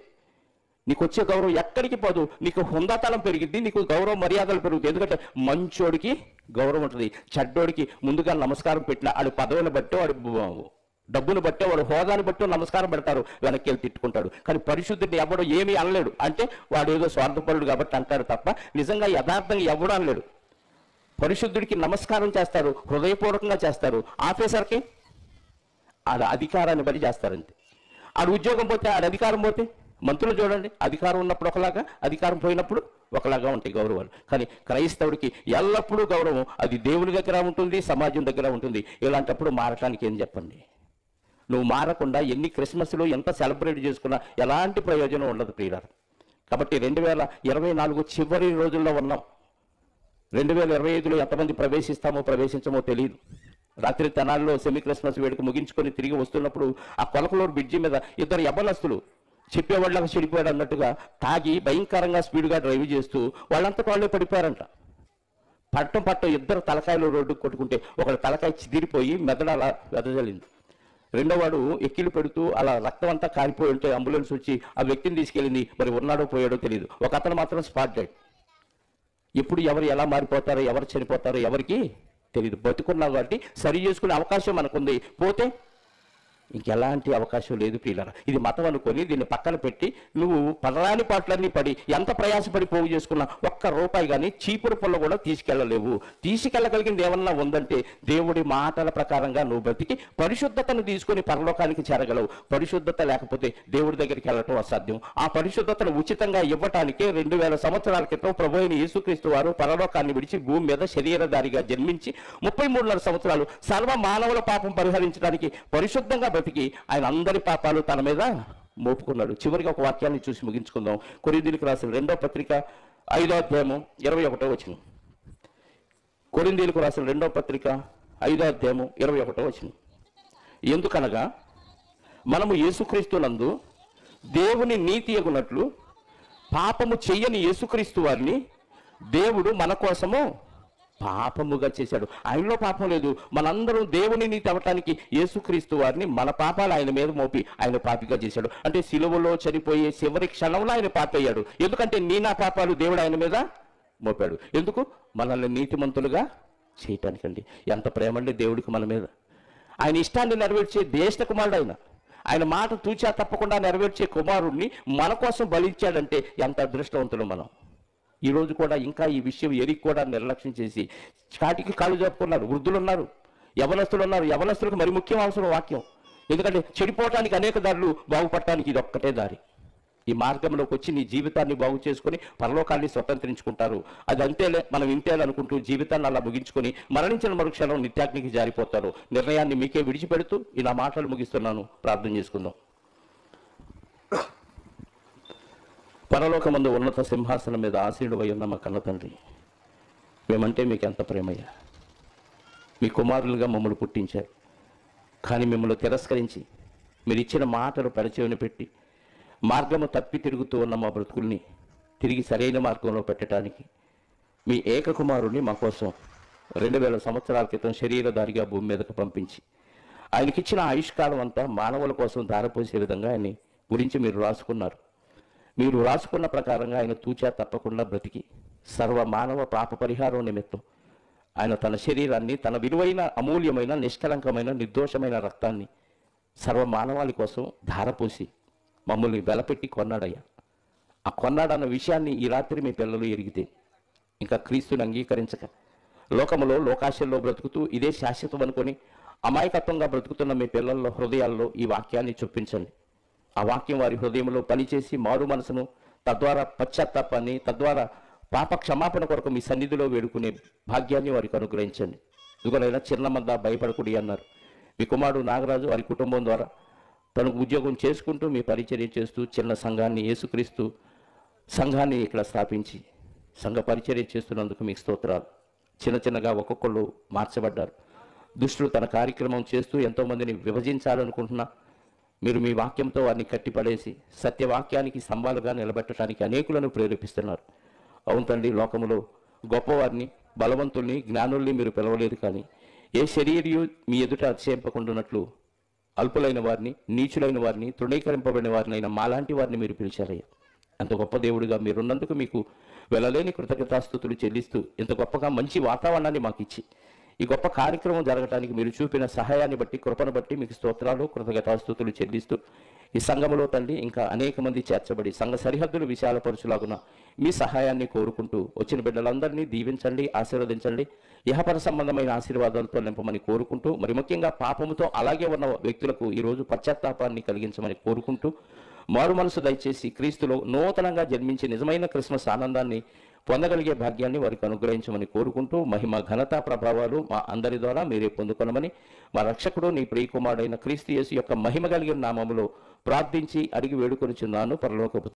నీకు వచ్చే గౌరవం ఎక్కడికి పోదు, నీకు హుందాతనం పెరిగిద్ది, నీకు గౌరవ మర్యాదలు పెరుగుతాయి. ఎందుకంటే మంచోడికి గౌరవం ఉంటుంది, చెడ్డోడికి ముందుగా నమస్కారం పెట్టిన వాడి పదవిని బట్టి, వాడి డబ్బును బట్టే, వాడు హోదాను బట్టి నమస్కారం పెడతారు, వెనక్కి వెళ్ళి తిట్టుకుంటాడు. కానీ పరిశుద్ధుడిని ఎవడో ఏమీ అనలేడు, అంటే వాడు ఏదో స్వార్థపరుడు కాబట్టి అంటారు తప్ప నిజంగా యథార్థంగా ఎవడు అనలేడు. పరిశుద్ధుడికి నమస్కారం చేస్తారు, హృదయపూర్వకంగా చేస్తారు. ఆఫీసర్కి ఆడ అధికారాన్ని బట్టి చేస్తారంతే. ఆడ ఉద్యోగం పోతే, ఆడ అధికారం పోతే, మంత్రులు చూడండి, అధికారం ఉన్నప్పుడు ఒకలాగా, అధికారం పోయినప్పుడు ఒకలాగా ఉంటాయి గౌరవాలు. కానీ క్రైస్తవుడికి ఎల్లప్పుడూ గౌరవం, అది దేవుని దగ్గర ఉంటుంది, సమాజం దగ్గర ఉంటుంది. ఇలాంటప్పుడు మారటానికి ఏం చెప్పండి? నువ్వు మారకుండా ఎన్ని క్రిస్మస్లు ఎంత సెలబ్రేట్ చేసుకున్నా ఎలాంటి ప్రయోజనం ఉండదు ప్రియులారా. కాబట్టి 2024 చివరి రోజుల్లో ఉన్నాం. 2025లో ఎంతమంది ప్రవేశించమో తెలియదు. రాత్రి తెనాల్లో సెమీ క్రిస్మస్ వేడుక ముగించుకొని తిరిగి వస్తున్నప్పుడు ఆ కొలకలూరు బ్రిడ్జి మీద ఇద్దరు యవ్వనస్తులు చెప్పేవాళ్ళకి చెడిపోయాడు అన్నట్టుగా తాగి భయంకరంగా స్పీడ్గా డ్రైవ్ చేస్తూ వాళ్ళంతా వాళ్ళే పడిపోయారంట. పట్టం ఇద్దరు తలకాయలు రోడ్డుకు కొట్టుకుంటే ఒకటి తలకాయ చిదిరిపోయి మెదడు అలా వెదజల్లింది. రెండోవాడు ఎక్కిలు పెడుతూ అలా రక్తం అంతా కారిపోయి ఉంటే అంబులెన్స్ వచ్చి ఆ వ్యక్తిని తీసుకెళ్ళింది. మరి ఉన్నాడో పోయాడో తెలియదు. ఒక అతను మాత్రం స్పాట్ డెడ్. ఎప్పుడు ఎవరు ఎలా మారిపోతారో, ఎవరు చనిపోతారో ఎవరికి తెలియదు. బతుకున్నావు కాబట్టి సరి చేసుకునే అవకాశం మనకుంది, పోతే ఇంకెలాంటి అవకాశం లేదు ప్రియులారా. ఇది మతం అనుకొని దీన్ని పక్కన పెట్టి నువ్వు పడరాని పాటలన్నీ పడి ఎంత ప్రయాసపడి పోగు చేసుకున్నా ఒక్క రూపాయి కానీ చీపురు పుల్ల కూడా తీసుకెళ్ళలేవు. తీసుకెళ్ళగలిగింది ఏమన్నా ఉందంటే దేవుడి మాటల ప్రకారంగా నువ్వు బ్రతికి పరిశుద్ధతను తీసుకొని పరలోకానికి చేరగలవు. పరిశుద్ధత లేకపోతే దేవుడి దగ్గరికి వెళ్ళటం అసాధ్యం. ఆ పరిశుద్ధతను ఉచితంగా ఇవ్వటానికే 2000 సంవత్సరాల క్రితం ప్రభు అయిన యేసుక్రీస్తు వారు పరలోకాన్ని విడిచి భూమి మీద శరీరధారిగా జన్మించి 33 సంవత్సరాలు సర్వ మానవుల పాపం పరిహరించడానికి పరిశుద్ధంగా బ్రతికి ఆయన అందరి పాపాలు తన మీద మోపుకున్నాడు. చివరిగా ఒక వాక్యాన్ని చూసి ముగించుకుందాం. కొరింథీయులకు రాసిన 2వ పత్రిక 5వ అధ్యాయము 21వ వచనం. కొరింథీయులకు రాసిన 2వ పత్రిక 5వ అధ్యాయము 21వ వచనం. ఎందుకనగా మనము యేసుక్రీస్తు నందు దేవుని నీతి అగునట్లు పాపము చెయ్యని యేసుక్రీస్తు వారిని దేవుడు మన కోసము పాపముగా చేశాడు. ఆయనలో పాపం లేదు. మనందరం దేవుని నీతి అవ్వటానికి యేసుక్రీస్తు వారిని మన పాపాలు ఆయన మీద మోపి ఆయన పాపిగా చేశాడు. అంటే సిలువలో చనిపోయే చివరి క్షణంలో ఆయన పాపి అయ్యాడు. ఎందుకంటే నా పాపాలు దేవుడు ఆయన మీద మోపాడు. ఎందుకు? మనల్ని నీతిమంతులుగా చేయటానికండి. ఎంత ప్రేమండి దేవుడికి మన మీద. ఆయన ఇష్టాన్ని నెరవేర్చే జ్యేష్ఠ కుమారుడు ఆయన మాట తూచా తప్పకుండా నెరవేర్చే కుమారుడిని మన కోసం బలిచ్చాడంటే ఎంత అదృష్టవంతులు మనం. ఈరోజు కూడా ఇంకా ఈ విషయం ఎరిగి కూడా నిర్లక్ష్యం చేసి చాటికి కాళ్ళు జరుపుకున్నారు. వృద్ధులు ఉన్నారు, యవనస్తులు ఉన్నారు. యవనస్తులకు మరి ముఖ్యం అవసరం వాక్యం. ఎందుకంటే చెడిపోవటానికి అనేక దారులు, బాగుపడటానికి ఇది ఒక్కటే దారి. ఈ మార్గంలోకి వచ్చి నీ జీవితాన్ని బాగు చేసుకొని పరలోకాన్ని స్వతంత్రించుకుంటారు. అది అంతేలే, మనం ఇంతేలే అనుకుంటూ జీవితాన్ని అలా ముగించుకొని మరణించిన మరుక్షణం నిత్యాగ్నికి జారిపోతారు. నిర్ణయాన్ని మీకే విడిచిపెడుతూ ఇలా మాటలు ముగిస్తున్నాను. ప్రార్థన చేసుకుందాం. పరలోకమందు ఉన్నత సింహాసనం మీద ఆసీనుడై ఉన్న మా కన్న తండ్రి, మేమంటే మీకు ఎంత ప్రేమయ్యా. మీ కుమారులుగా మమ్మల్ని పుట్టించారు. కానీ మిమ్మల్ని తిరస్కరించి మీరు ఇచ్చిన మాటలు పెడచెవిని పెట్టి మార్గము తప్పి తిరుగుతూ ఉన్న మా బ్రతుకుల్ని తిరిగి సరైన మార్గంలో పెట్టడానికి మీ ఏకకుమారుణ్ణి మా కోసం 2000 సంవత్సరాల క్రితం శరీరధారిగా భూమి మీదకు పంపించి ఆయనకిచ్చిన ఆయుష్కాలం అంతా మానవుల కోసం ధారపోసే విధంగా ఆయన్ని గురించి మీరు రాసుకున్నారు. మీరు రాసుకున్న ప్రకారంగా ఆయన తూచా తప్పకుండా బ్రతికి సర్వ మానవ పాప పరిహారం నిమిత్తం ఆయన తన శరీరాన్ని, తన విలువైన అమూల్యమైన నిష్కలంకమైన నిర్దోషమైన రక్తాన్ని సర్వ మానవాళి కోసం ధారపోసి మమ్మల్ని వెలపెట్టి కొన్నాడయ్యా. ఆ కొన్నాడన్న విషయాన్ని ఈ రాత్రి మీ పిల్లలు ఎరిగితే ఇంకా క్రీస్తుని అంగీకరించక లోకములో లోకాశల్లో బ్రతుకుతూ ఇదే శాశ్వతం అనుకొని అమాయకత్వంగా బ్రతుకుతున్న మీ పిల్లల్లో హృదయాల్లో ఈ వాక్యాన్ని చొప్పించండి. ఆ వాక్యం వారి హృదయంలో పనిచేసి మారు మనసును, తద్వారా పశ్చాత్తాపాన్ని, తద్వారా పాప క్షమాపణ కొరకు మీ సన్నిధిలో వేడుకునే భాగ్యాన్ని వారికి అనుగ్రహించండి. ఇదిగోనైనా చిన్న మంద భయపడకుడి అన్నారు. మీ కుమారుడు నాగరాజు వారి కుటుంబం ద్వారా తనకు ఉద్యోగం చేసుకుంటూ మీ పరిచర్య చేస్తూ చిన్న సంఘాన్ని యేసుక్రీస్తు సంఘాన్ని ఇక్కడ స్థాపించి సంఘ పరిచర్య చేస్తున్నందుకు మీకు స్తోత్రాలు. చిన్నగా ఒక్కొక్కళ్ళు మార్చబడ్డారు. దుష్టుడు తన కార్యక్రమం చేస్తూ ఎంతోమందిని విభజించాలనుకుంటున్నా మీరు మీ వాక్యంతో వారిని కట్టిపడేసి సత్యవాక్యానికి స్తంభాలుగా నిలబెట్టడానికి అనేకులను ప్రేరేపిస్తున్నారు. అవును తండ్రి, లోకములో గొప్పవారిని, బలవంతుల్ని, జ్ఞానుల్ని మీరు పిలవలేదు, కానీ ఏ శరీరియు మీ ఎదుట అతిశయింపకుండానట్లు అల్పులైన వారిని, నీచులైన వారిని, తృణీకరింపబడిన వారినైనా మాలాంటి వారిని మీరు పిలిచారయ్యా. అంత గొప్ప దేవుడిగా మీరున్నందుకు మీకు వెళ్ళలేని కృతజ్ఞతాస్తుతులు చెల్లిస్తూ ఇంత గొప్పగా మంచి వాతావరణాన్ని మాకు ఇచ్చి ఈ గొప్ప కార్యక్రమం జరగడానికి మీరు చూపిన సహాయాన్ని బట్టి, కృపను బట్టి మీకు స్తోత్రాలు, కృతజ్ఞతాస్తుతులు చెల్లిస్తూ ఈ సంఘములో తండ్రి ఇంకా అనేక మంది చేర్చబడి సంఘ సరిహద్దులు విశాలపరచులాగున మీ సహాయాన్ని కోరుకుంటూ వచ్చిన బిడ్డలందరినీ దీవించండి, ఆశీర్వదించండి. ఇహపర సంబంధమైన ఆశీర్వాదాలతో నింపమని కోరుకుంటూ, మరి ముఖ్యంగా పాపముతో అలాగే ఉన్న వ్యక్తులకు ఈరోజు పశ్చాత్తాపాన్ని కలిగించమని కోరుకుంటూ, మారు మనసు దయచేసి క్రీస్తులో నూతనంగా జన్మించి నిజమైన క్రిస్మస్ ఆనందాన్ని పొందగలిగే భాగ్యాన్ని వారికి అనుగ్రహించమని కోరుకుంటూ, మహిమ, ఘనత, ప్రభావాలు మా అందరి ద్వారా మీరే పొందుకొనమని మా రక్షకుడు నీ ప్రియకుమారుడైన క్రీస్తు యేసు యొక్క మహిమ కలిగిన నామములో ప్రార్థించి అడిగి వేడుకొనిచున్నాను పరలోకపు